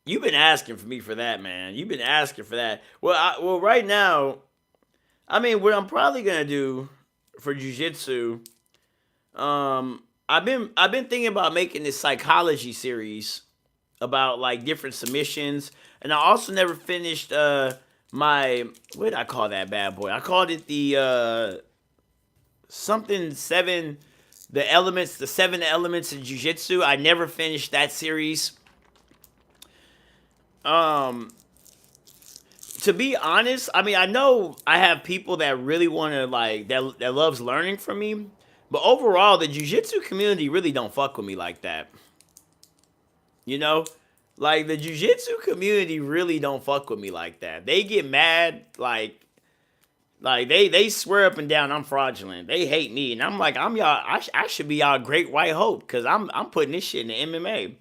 S1: You've been asking for me for that, man. You've been asking for that. Well, right now, I mean, what I'm probably gonna do for jiu-jitsu, I've been thinking about making this psychology series about like different submissions, and I also never finished my, what did I call that bad boy? I called it the the 7 elements of jiu-jitsu. I never finished that series. To be honest, I mean, I know I have people that really want to, like, that loves learning from me, but overall, the jiu-jitsu community really don't fuck with me like that. You know? Like, the jiu-jitsu community really don't fuck with me like that. They get mad, like they swear up and down I'm fraudulent. They hate me, and I'm like, I should be y'all great white hope, because I'm putting this shit in the MMA.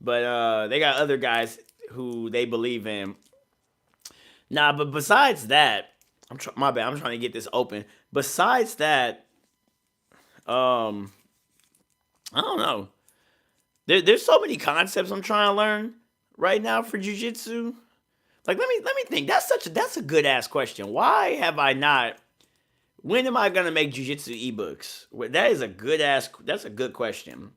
S1: But they got other guys who they believe in. Nah, but besides that, my bad. I'm trying to get this open. Besides that, I don't know. There's so many concepts I'm trying to learn right now for jiu-jitsu. Like let me think. That's a good ass question. Why have I not? When am I gonna make jujitsu ebooks? That is a good ass. That's a good question.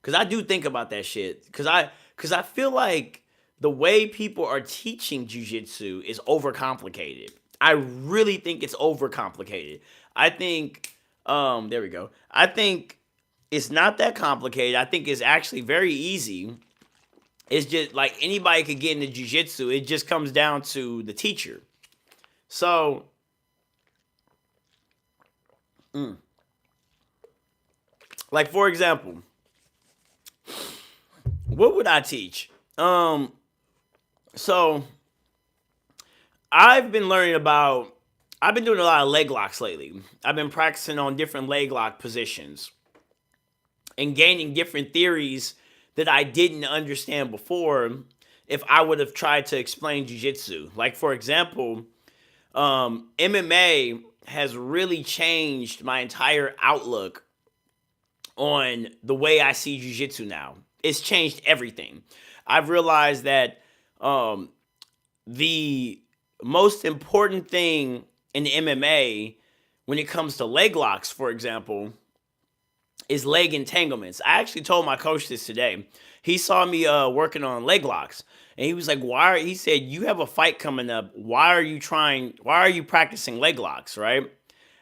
S1: Cause I do think about that shit. Cause I feel like the way people are teaching jujitsu is overcomplicated. I really think it's overcomplicated. I think there we go. I think it's not that complicated. I think it's actually very easy. It's just like anybody could get into jujitsu. It just comes down to the teacher. So, like for example, what would I teach? So I've been learning about. I've been doing a lot of leg locks lately. I've been practicing on different leg lock positions and gaining different theories that I didn't understand before if I would have tried to explain jiu-jitsu. Like for example, MMA has really changed my entire outlook on the way I see jiu-jitsu now. It's changed everything. I've realized that the most important thing in MMA when it comes to leg locks, for example, is leg entanglements. I actually told my coach this today. He saw me working on leg locks, and he was like, He said, "You have a fight coming up. Why are you practicing leg locks, right?"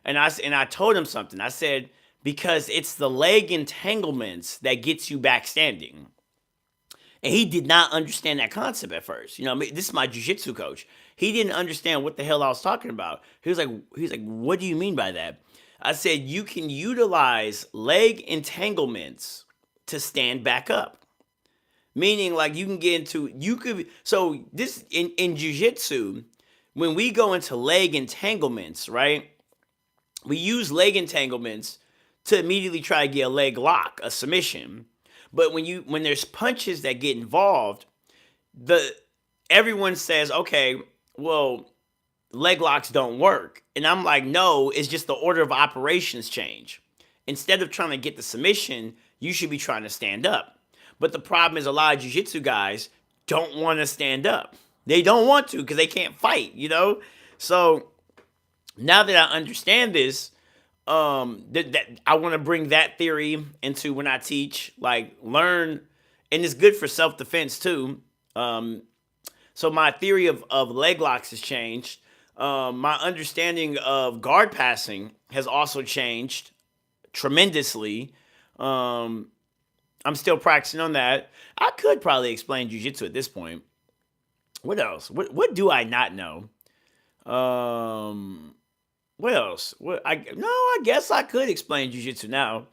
S1: And I told him something. I said, "Because it's the leg entanglements that gets you back standing." And he did not understand that concept at first. This is my jiu-jitsu coach. He didn't understand what the hell I was talking about. He was like, "What do you mean by that?" I said, "You can utilize leg entanglements to stand back up." Meaning like so this in jiu-jitsu, when we go into leg entanglements, right? We use leg entanglements to immediately try to get a leg lock, a submission. But when there's punches that get involved, everyone says, "Okay, well, leg locks don't work." And I'm like, "No, it's just the order of operations change. Instead of trying to get the submission, you should be trying to stand up." But the problem is a lot of jiu-jitsu guys don't want to stand up. They don't want to because they can't fight, So now that I understand this, that I want to bring that theory into when I teach, like learn, and it's good for self-defense too. So my theory of leg locks has changed. My understanding of guard passing has also changed tremendously. I'm still practicing on that. I could probably explain jiu-jitsu at this point. What else? What do I not know? What else? I guess I could explain jiu-jitsu now.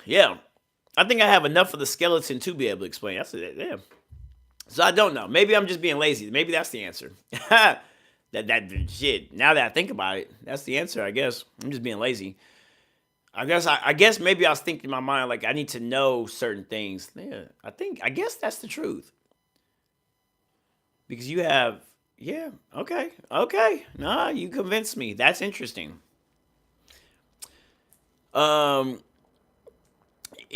S1: Yeah. I think I have enough of the skeleton to be able to explain. That's it. Yeah. So I don't know. Maybe I'm just being lazy. Maybe that's the answer. that shit. Now that I think about it, that's the answer, I guess. I'm just being lazy. I guess maybe I was thinking in my mind like I need to know certain things. Yeah. I guess that's the truth. Because you have okay. Nah, you convinced me. That's interesting. It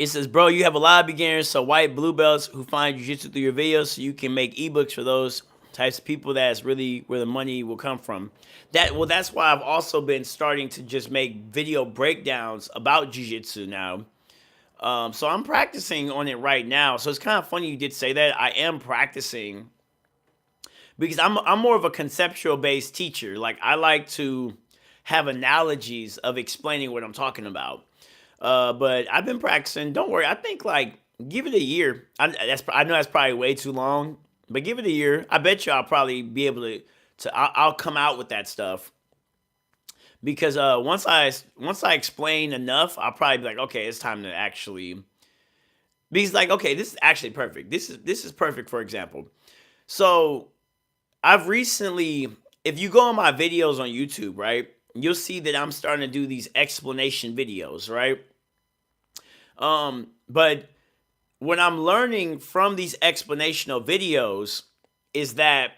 S1: says, "Bro, you have a lot of beginners, so white blue belts who find jiu-jitsu through your videos, so you can make ebooks for those types of people. That's really where the money will come from." That's why I've also been starting to just make video breakdowns about jiu-jitsu now. So I'm practicing on it right now. So it's kind of funny you did say that. I am practicing because I'm more of a conceptual based teacher. Like I like to have analogies of explaining what I'm talking about. But I've been practicing. Don't worry. I think like give it a year. I know that's probably way too long, but give it a year. I bet you I'll probably be able to. I'll come out with that stuff because once I explain enough, I'll probably be like, okay, it's time to actually. Because like, okay, this is actually perfect. This is perfect. For example, so I've recently, if you go on my videos on YouTube, right, you'll see that I'm starting to do these explanation videos, right? But what I'm learning from these explanational videos is that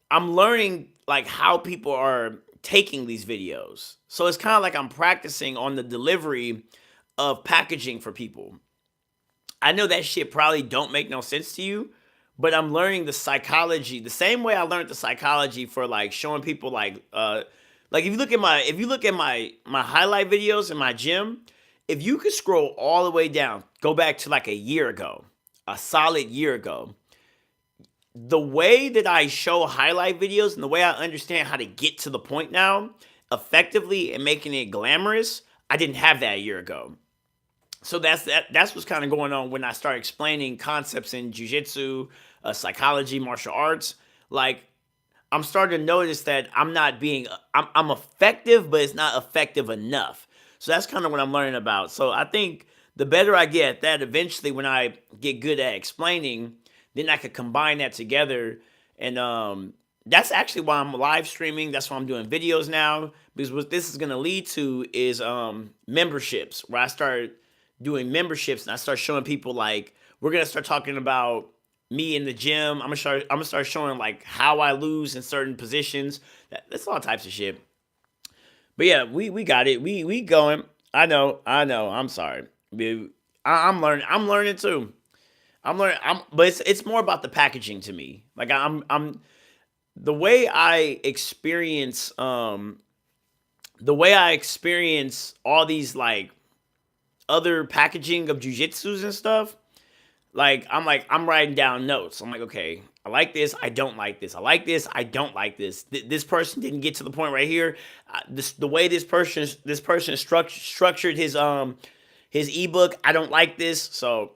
S1: I'm learning like how people are taking these videos. So it's kind of like I'm practicing on the delivery of packaging for people. I know that shit probably don't make no sense to you, but I'm learning the psychology the same way I learned the psychology for like showing people like if you look at my highlight videos in my gym, if you could scroll all the way down, go back to like a year ago, a solid year ago, the way that I show highlight videos and the way I understand how to get to the point now effectively and making it glamorous, I didn't have that a year ago. So that's what's kind of going on when I start explaining concepts in jiu-jitsu, psychology, martial arts. Like I'm starting to notice that I'm effective, but it's not effective enough. So that's kind of what I'm learning about. So I think the better I get at that, eventually when I get good at explaining, then I could combine that together. And that's actually why I'm live streaming. That's why I'm doing videos now. Because what this is gonna lead to is memberships, where I start doing memberships and I start showing people like we're gonna start talking about me in the gym. I'm gonna start showing like how I lose in certain positions. That's all types of shit. But yeah, we got it. We going. I know. I'm sorry. I'm learning. I'm learning too. I'm learning. But it's more about the packaging to me. Like I'm the way I experience all these like other packaging of jujitsus and stuff. I'm writing down notes. I'm like, okay, I like this. I don't like this. I like this. I don't like this. This person didn't get to the point right here. The way this person structured his ebook. I don't like this. So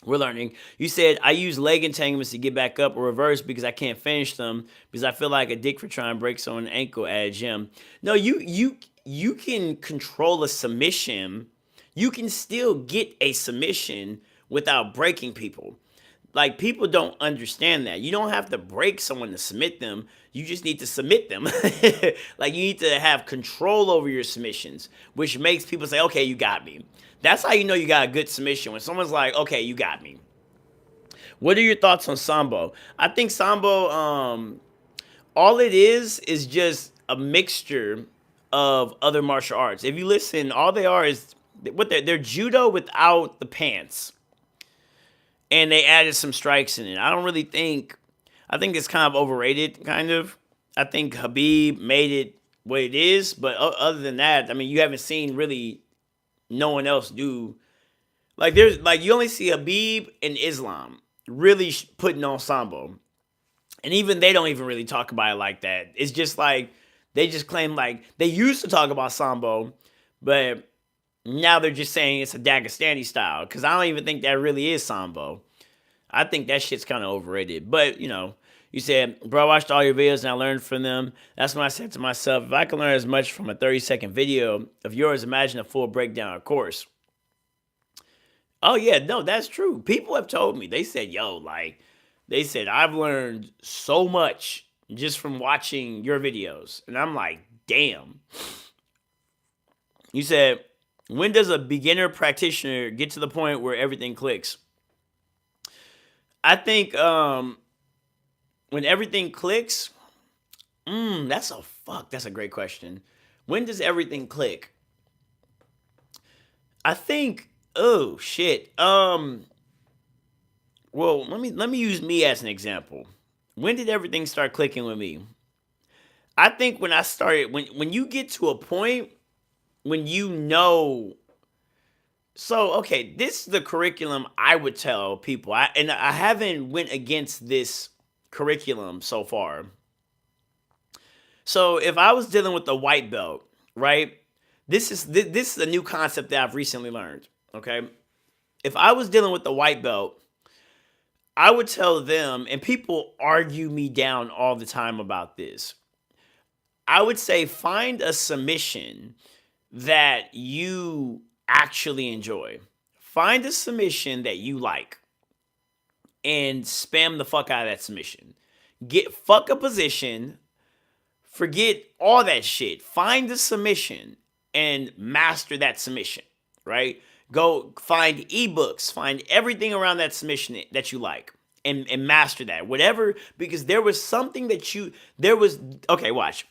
S1: we're learning. You said I use leg entanglements to get back up or reverse because I can't finish them because I feel like a dick for trying to break someone's ankle at a gym. No, you can control a submission. You can still get a submission without breaking people. Like people don't understand that. You don't have to break someone to submit them. You just need to submit them. Like you need to have control over your submissions, which makes people say, "Okay, you got me." That's how you know you got a good submission when someone's like, "Okay, you got me." What are your thoughts on sambo? I think sambo, all it is just a mixture of other martial arts. If you listen, all they are is they're judo without the pants, and they added some strikes in it. I think it's kind of overrated, kind of. I think Habib made it what it is, but other than that, I mean, you haven't seen really no one else do. Like there's like you only see Habib and Islam really putting on sambo, and even they don't even really talk about it like that. It's just like they just claim like they used to talk about sambo, but now they're just saying it's a Dagestani style because I don't even think that really is sambo. I think that shit's kind of overrated. But, you said, bro, I watched all your videos and I learned from them. That's when I said to myself, if I can learn as much from a 30-second video of yours, imagine a full breakdown of course. Oh, yeah, no, that's true. People have told me. They said, they said, I've learned so much just from watching your videos. And I'm like, damn. You said, when does a beginner practitioner get to the point where everything clicks? I think when everything clicks, that's a great question. When does everything click? I think, oh shit. Well, let me use me as an example. When did everything start clicking with me? I think when I started, when you get to a point when you know. So, okay, this is the curriculum I would tell people. I haven't went against this curriculum so far. So, if I was dealing with the white belt, right? This is a new concept that I've recently learned, okay? If I was dealing with the white belt, I would tell them, and people argue me down all the time about this. I would say find a submission that you actually enjoy. Find a submission that you like and spam the fuck out of that submission. Fuck a position, forget all that shit. Find the submission and master that submission, right? Go find ebooks, find everything around that submission that you like and master that. Whatever, because there was something okay, watch.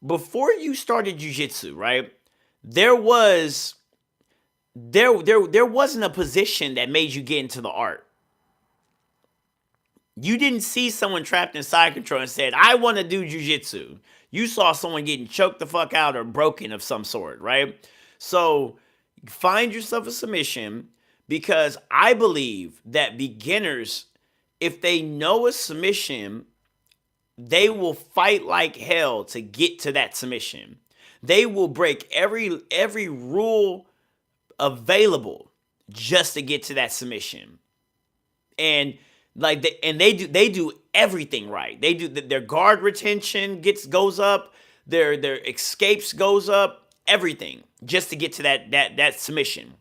S1: Before you started jiu-jitsu, right? There wasn't a position that made you get into the art. You didn't see someone trapped in side control and said, I want to do jujitsu. You saw someone getting choked the fuck out or broken of some sort, right? So find yourself a submission, because I believe that beginners, if they know a submission, they will fight like hell to get to that submission. They will break every rule available just to get to that submission. And they do everything right. They do their guard retention goes up, their escapes goes up, everything just to get to that submission.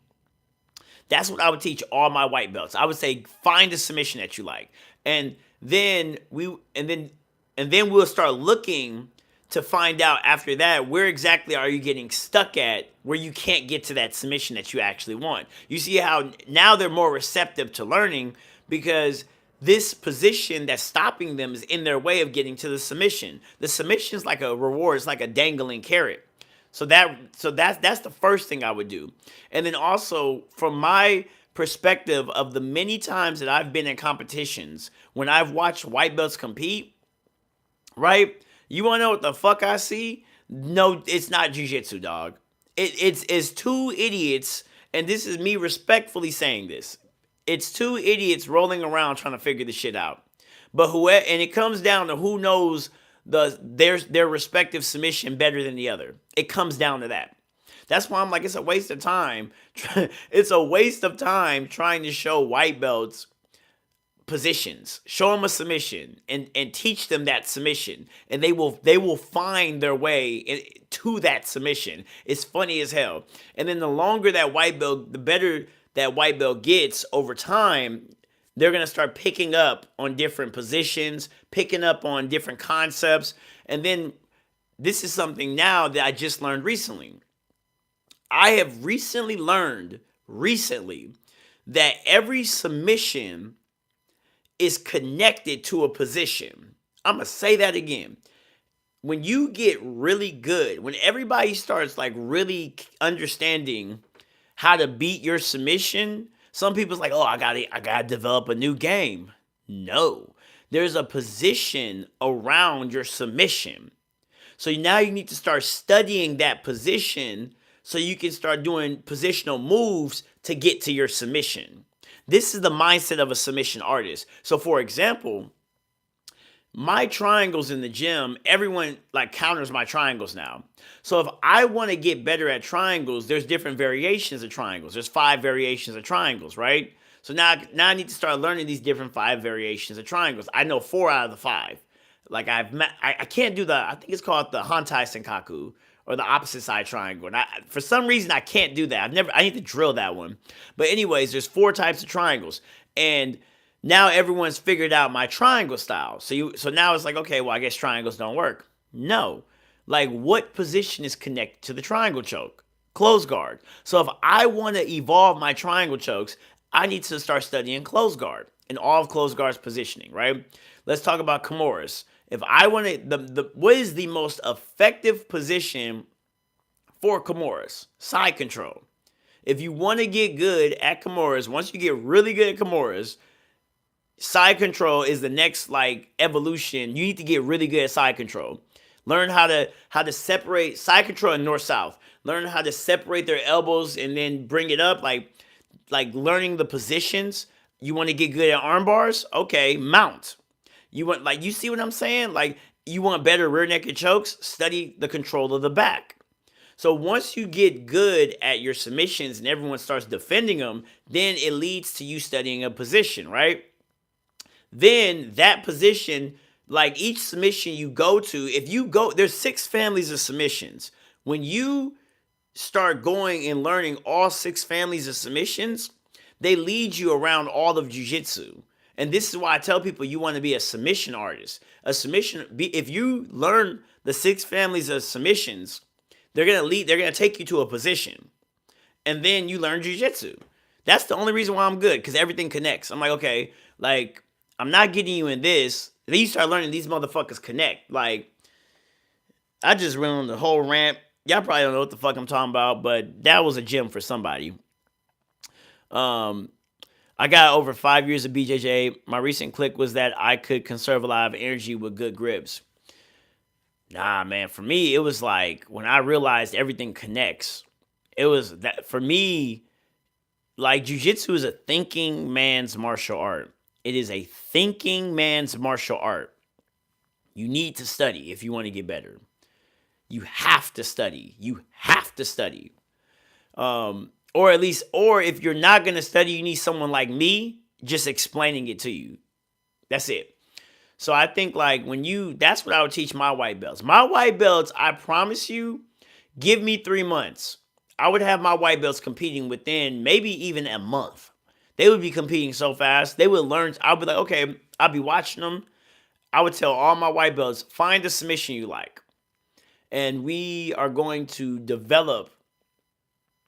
S1: That's what I would teach all my white belts. I would say find a submission that you like, and then we'll start looking to find out after that, where exactly are you getting stuck at where you can't get to that submission that you actually want. You see how now they're more receptive to learning, because this position that's stopping them is in their way of getting to the submission. The submission is like a reward. It's like a dangling carrot. So that's the first thing I would do. And then also, from my perspective of the many times that I've been in competitions, when I've watched white belts compete, right? You want to know what the fuck I see? No, it's not jiu-jitsu, dog. It's two idiots, and this is me respectfully saying this. It's two idiots rolling around trying to figure this shit out. But and it comes down to who knows their respective submission better than the other. It comes down to that. That's why I'm like, it's a waste of time. It's a waste of time trying to show white belts positions. Show them a submission and teach them that submission, and they will find their way to that submission. It's funny as hell. And then the longer that white belt, the better that white belt gets over time. They're going to start picking up on different positions, picking up on different concepts. And then this is something now that I just learned recently. I have learned that every submission is connected to a position. I'm going to say that again. When you get really good, when everybody starts like really understanding how to beat your submission, some people's like, oh, I gotta develop a new game. No, there's a position around your submission. So now you need to start studying that position so you can start doing positional moves to get to your submission. This is the mindset of a submission artist. So for example, my triangles in the gym, everyone like counters my triangles now. So if I want to get better at triangles, there's different variations of triangles. There's 5 variations of triangles, right? So now I need to start learning these different 5 variations of triangles. I know 4 out of the 5. Like I can't do I think it's called the Hantai Senkaku, or the opposite side triangle. And for some reason, I can't do that. I need to drill that one. But anyways, there's 4 types of triangles. And now everyone's figured out my triangle style. So now it's like, okay, well, I guess triangles don't work. No. Like, what position is connected to the triangle choke? Close guard. So if I want to evolve my triangle chokes, I need to start studying close guard and all of close guard's positioning, right? Let's talk about Kimuras. If I want to, what is the most effective position for Kimuras? Side control. If you want to get good at Kimuras, once you get really good at Kimuras, side control is the next like evolution. You need to get really good at side control. Learn how to separate side control and north-south. Learn how to separate their elbows and then bring it up, like learning the positions. You want to get good at arm bars? Okay, mount. You see what I'm saying? Like, you want better rear naked chokes? Study the control of the back. So once you get good at your submissions and everyone starts defending them, then it leads to you studying a position, right? Then that position, like each submission you go to, there's 6 families of submissions. When you start going and learning all 6 families of submissions, they lead you around all of jiu-jitsu. And this is why I tell people you want to be a submission artist. If you learn the 6 families of submissions, they're gonna take you to a position. And then you learn jiu-jitsu. That's the only reason why I'm good, because everything connects. I'm like, okay, like, I'm not getting you in this. Then you start learning these motherfuckers connect. Like, I just went on the whole rant. Y'all probably don't know what the fuck I'm talking about, but that was a gem for somebody. I got over 5 years of BJJ. My recent click was that I could conserve a lot of energy with good grips. Nah, man, for me, it was like when I realized everything connects. It was that for me, like jujitsu is a thinking man's martial art. It is a thinking man's martial art. You need to study if you want to get better. You have to study. You have to study. Or at least, or if you're not going to study, you need someone like me just explaining it to you. That's it. So I think like that's what I would teach my white belts. My white belts, I promise you, give me 3 months. I would have my white belts competing within maybe even a month. They would be competing so fast. They would learn. I'll be like, okay, I'll be watching them. I would tell all my white belts, find a submission you like. And we are going to develop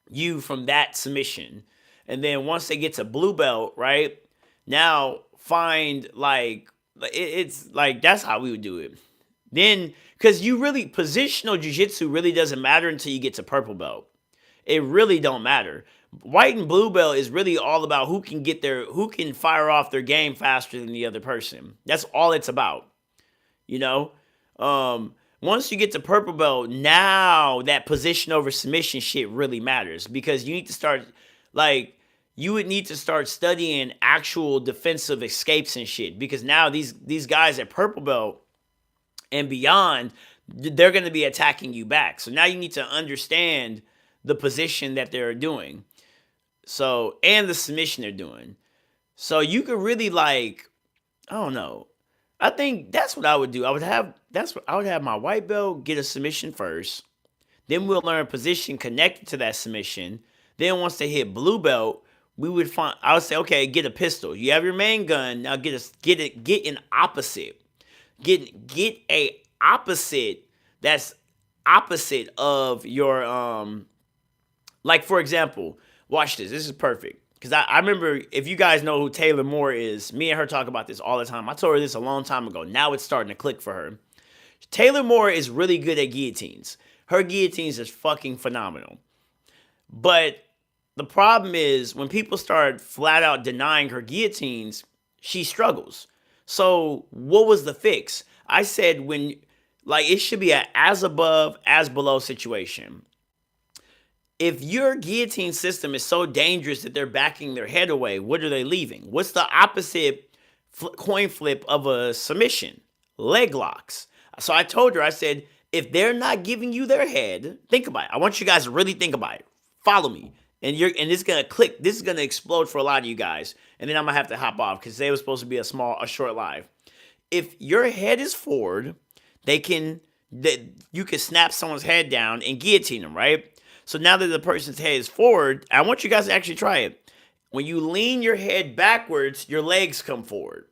S1: you from that submission. And then once they get to blue belt, right? Now find like, it's like, that's how we would do it. Then, because you really, positional jiu-jitsu really doesn't matter until you get to purple belt. It really don't matter. White and blue belt is really all about who can fire off their game faster than the other person. That's all it's about. Once you get to purple belt, now that position over submission shit really matters, because you need to start, like, you would need to start studying actual defensive escapes and shit, because now these guys at purple belt and beyond, they're going to be attacking you back. So now you need to understand the position that they're doing. So, and the submission they're doing. So you could really, like, I don't know. I think that's what I would do. I would have my white belt get a submission first. Then we'll learn position connected to that submission. Then once they hit blue belt, I would say, okay, get a pistol. You have your main gun. Now get an opposite. Get a opposite that's opposite of your like, for example, watch this. This is perfect. Because I remember, if you guys know who Taylor Moore is, me and her talk about this all the time. I told her this a long time ago. Now it's starting to click for her. Taylor Moore is really good at guillotines. Her guillotines is fucking phenomenal. But the problem is, when people start flat out denying her guillotines, she struggles. So what was the fix? I said, it should be an as above, as below situation. If your guillotine system is so dangerous that they're backing their head away, what are they leaving? What's the opposite coin flip of a submission? Leg locks. So I told her, I said, if they're not giving you their head, think about it. I want you guys to really think about it. Follow me. And it's gonna click. This is gonna explode for a lot of you guys. And then I'm gonna have to hop off because today was supposed to be a short live. If your head is forward, you can snap someone's head down and guillotine them, right? So now that the person's head is forward, I want you guys to actually try it. When you lean your head backwards, your legs come forward.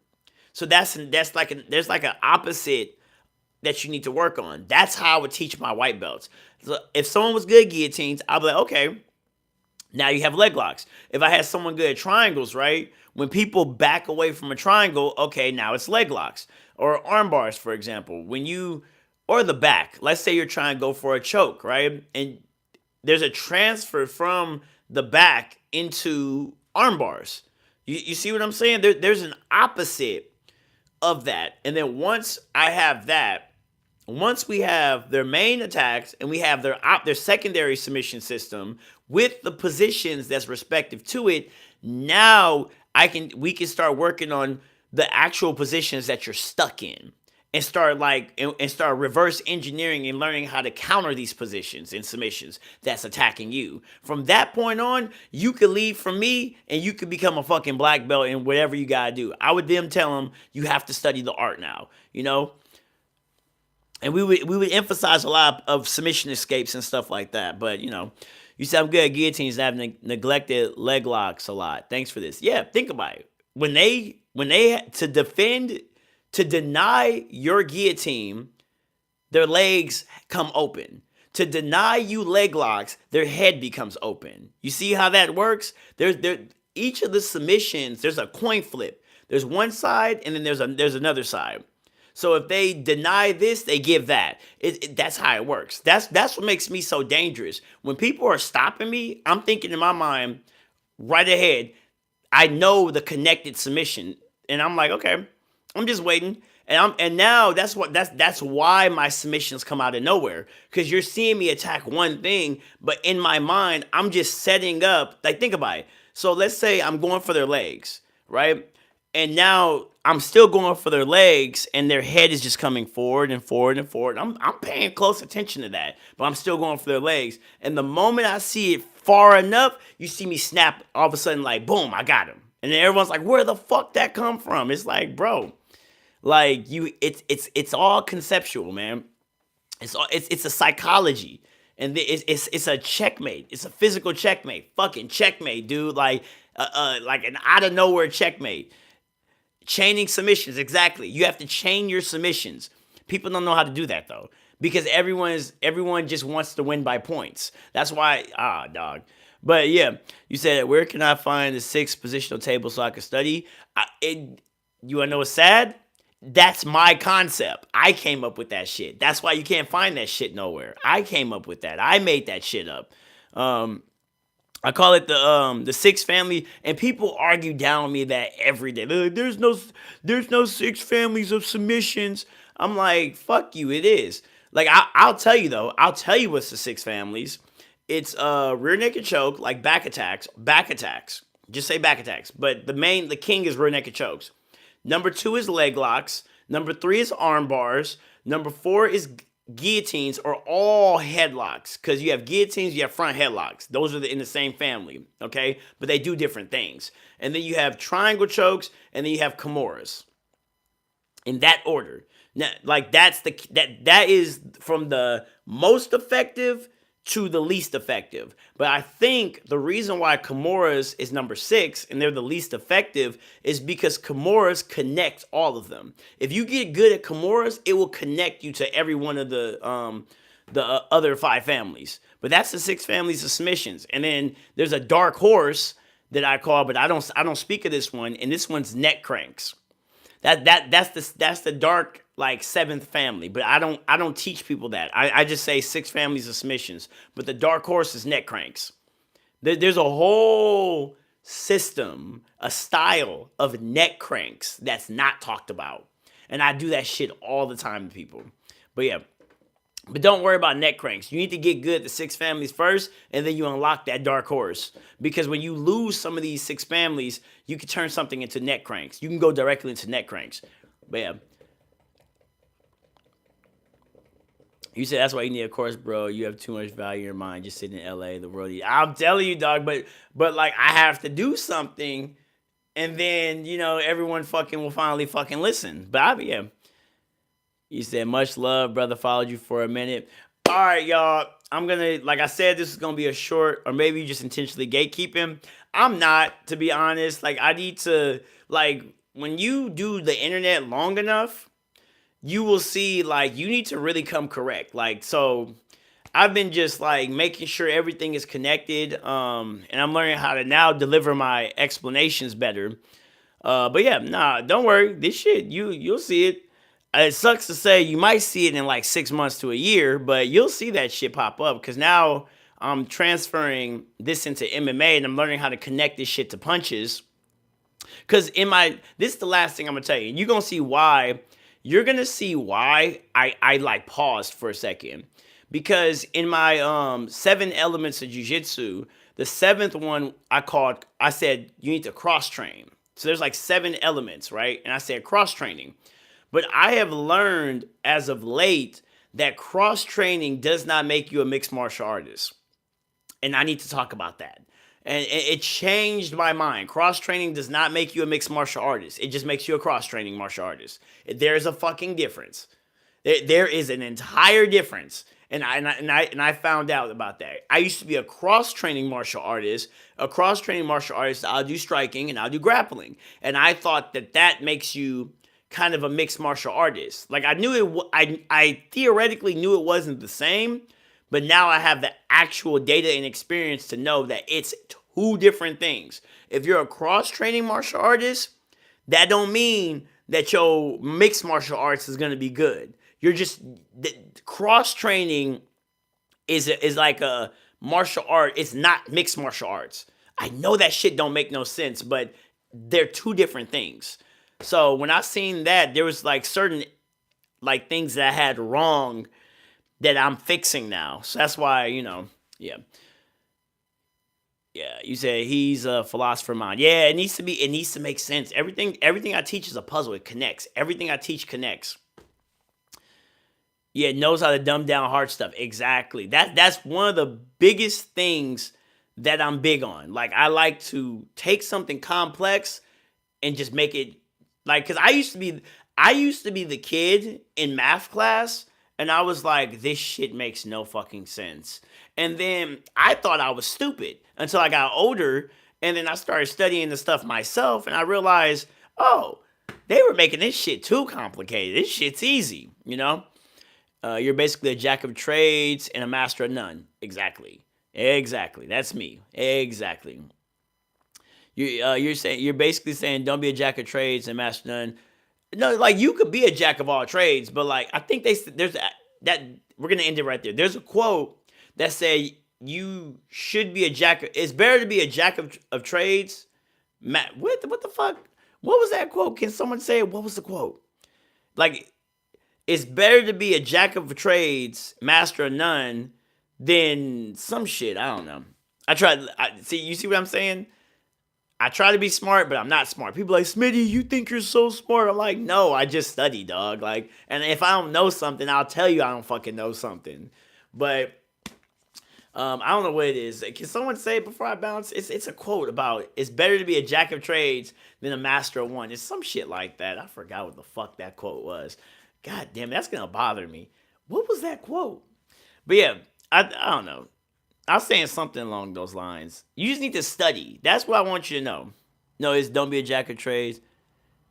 S1: So there's like an opposite that you need to work on. That's how I would teach my white belts. So if someone was good at guillotines, I'll be like, okay, now you have leg locks. If I had someone good at triangles, right? When people back away from a triangle, okay, now it's leg locks. Or arm bars, for example. Or the back. Let's say you're trying to go for a choke, right? And there's a transfer from the back into arm bars. You see what I'm saying? There's an opposite of that. And then once we have their main attacks and we have their secondary submission system with the positions that's respective to it, now we can start working on the actual positions that you're stuck in. And start reverse engineering and learning how to counter these positions and submissions that's attacking you. From that point on, you could leave from me and you could become a fucking black belt in whatever you gotta do. I would then tell them you have to study the art now, And we would emphasize a lot of submission escapes and stuff like that. But you said I'm good at guillotines and I've neglected leg locks a lot. Thanks for this. Yeah, think about it. When they to deny your guillotine, their legs come open. To deny you leg locks, their head becomes open. You see how that works? Each of the submissions, there's a coin flip. There's one side and then there's another side. So if they deny this, they give that. That's how it works. That's what makes me so dangerous. When people are stopping me, I'm thinking in my mind, right ahead, I know the connected submission, and I'm like, okay, I'm just waiting. And now that's why my submissions come out of nowhere, because you're seeing me attack one thing, but in my mind I'm just setting up. Like, think about it. So let's say I'm going for their legs, right? And now I'm still going for their legs, and their head is just coming forward and forward and forward. I'm paying close attention to that, but I'm still going for their legs. And the moment I see it far enough, you see me snap. All of a sudden, like, boom, I got him. And then everyone's like, "Where the fuck that come from?" It's like, bro, like it's all conceptual, man. It's a psychology, and it's a checkmate. It's a physical checkmate. Fucking checkmate, dude. Like an out of nowhere checkmate. Chaining submissions, exactly. You have to chain your submissions. People don't know how to do that though, because everyone just wants to win by points. That's why, dog. But yeah, you said, where can I find the 6 positional table so I can study? You wanna know what's sad? That's my concept. I came up with that shit. That's why you can't find that shit nowhere. I came up with that. I made that shit up. I call it the 6 family, and people argue down on me that every day. They're like, there's no 6 families of submissions. I'm like, fuck you, it is. Like, I'll tell you though. I'll tell you what's the 6 families. It's rear naked choke, like back attacks, back attacks. Just say back attacks. But the king is rear naked chokes. Number 2 is leg locks. Number 3 is arm bars. Number 4 is guillotines, or all headlocks, because you have guillotines, you have front headlocks. Those are in the same family, okay? But they do different things. And then you have triangle chokes, and then you have kimuras. In that order. Now, like, that is from the most effective to the least effective. But I think the reason why kimuras is number 6 and they're the least effective is because kimuras connect all of them. If you get good at kimuras, it will connect you to every one of the other 5 families. But that's the 6 families of submissions. And then there's a dark horse that I call, but I don't speak of this one, and this one's neck cranks. That's the dark, like, 7th family, but I don't teach people that. I just say 6 families of submissions. But the dark horse is neck cranks. There's a whole system, a style of neck cranks that's not talked about, and I do that shit all the time to people. But yeah. But don't worry about neck cranks. You need to get good at the 6 families first, and then you unlock that dark horse. Because when you lose some of these 6 families, you can turn something into neck cranks. You can go directly into neck cranks. But yeah. You said that's why you need a course, bro. You have too much value in your mind just sitting in LA, the world. I'm telling you, dog, but like, I have to do something, and then, everyone fucking will finally fucking listen. But yeah. You said, much love, brother. Followed you for a minute. All right, y'all. I'm going to, like I said, this is going to be a short, or maybe you just intentionally gatekeeping. I'm not, to be honest. Like, I need to, like, when you do the internet long enough, you will see, like, you need to really come correct. Like, so I've been just, like, making sure everything is connected. And I'm learning how to now deliver my explanations better. But yeah, nah, don't worry. This shit, you'll see it. It sucks to say you might see it in like 6 months to a year, but you'll see that shit pop up, because now I'm transferring this into MMA, and I'm learning how to connect this shit to punches. Because this is the last thing I'm going to tell you. And you're going to see why I like paused for a second. Because in my 7 elements of jiu-jitsu, the 7th one I said you need to cross train. So there's like 7 elements, right? And I said cross training. But I have learned as of late that cross-training does not make you a mixed martial artist. And I need to talk about that. And it changed my mind. Cross-training does not make you a mixed martial artist. It just makes you a cross-training martial artist. There's a fucking difference. There is an entire difference. And I found out about that. I used to be a cross-training martial artist. I'll do striking and I'll do grappling. And I thought that makes you kind of a mixed martial artist. Like, I theoretically knew it wasn't the same, but now I have the actual data and experience to know that it's 2 different things. If you're a cross-training martial artist, that don't mean that your mixed martial arts is going to be good. Cross-training is like a martial art. It's not mixed martial arts. I know that shit don't make no sense, but they're two different things. So when I seen that, there was like certain like things that I had wrong that I'm fixing now. So that's why, yeah. Yeah, you say he's a philosopher mind. Yeah, it needs to make sense. Everything I teach is a puzzle. It connects. Everything I teach connects. Yeah, it knows how to dumb down hard stuff. Exactly. That's one of the biggest things that I'm big on. Like I like to take something complex and just make it like cuz I used to be the kid in math class and I was like this shit makes no fucking sense. And then I thought I was stupid until I got older and then I started studying the stuff myself and I realized, "Oh, they were making this shit too complicated. This shit's easy, you know?" You're basically a jack of trades and a master of none. Exactly. Exactly. That's me. Exactly. You're basically saying don't be a jack of trades and master of none. No, like you could be a jack of all trades, but like I think there's that we're gonna end it right there. There's a quote that say you should be a jack. It's better to be a jack of trades. What the fuck? What was that quote? Can someone say what was the quote? Like it's better to be a jack of trades, master of none, than some shit. I don't know. See, you see what I'm saying? I try to be smart, but I'm not smart. People are like, Smitty, you think you're so smart. I'm like, no, I just study, dog. Like, and if I don't know something, I'll tell you I don't fucking know something. But I don't know what it is. Can someone say it before I bounce? It's a quote about it's better to be a jack of trades than a master of one. It's some shit like that. I forgot what the fuck that quote was. God damn, that's gonna bother me. What was that quote? But yeah, I don't know. I was saying something along those lines. You just need to study. That's what I want you to know. No, it's don't be a jack of trades.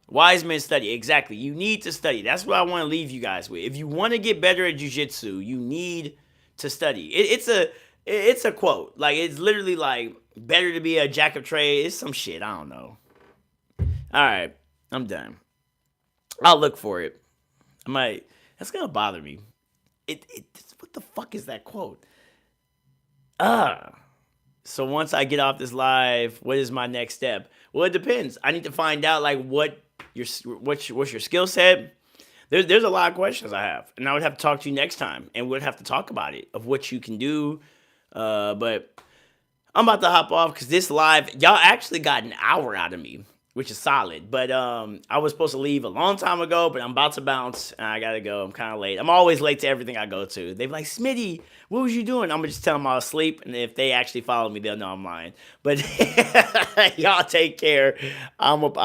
S1: Wise men study. Exactly. You need to study. That's what I want to leave you guys with. If you want to get better at jiu-jitsu, you need to study. It's a quote. Like it's literally like better to be a jack of trades. It's some shit. I don't know. All right, I'm done. I'll look for it. That's gonna bother me. What the fuck is that quote? So once I get off this live, what is my next step? Well, it depends. I need to find out like what's your skill set. There's a lot of questions I have, and I would have to talk to you next time, and we'd have to talk about it of what you can do. But I'm about to hop off because this live, y'all actually got an hour out of me, which is solid. But I was supposed to leave a long time ago, but I'm about to bounce, and I gotta go. I'm kind of late. I'm always late to everything I go to. They be like, Smitty, what was you doing? I'm gonna just tell them I was asleep, and if they actually follow me, they'll know I'm lying. But y'all take care. I'm up.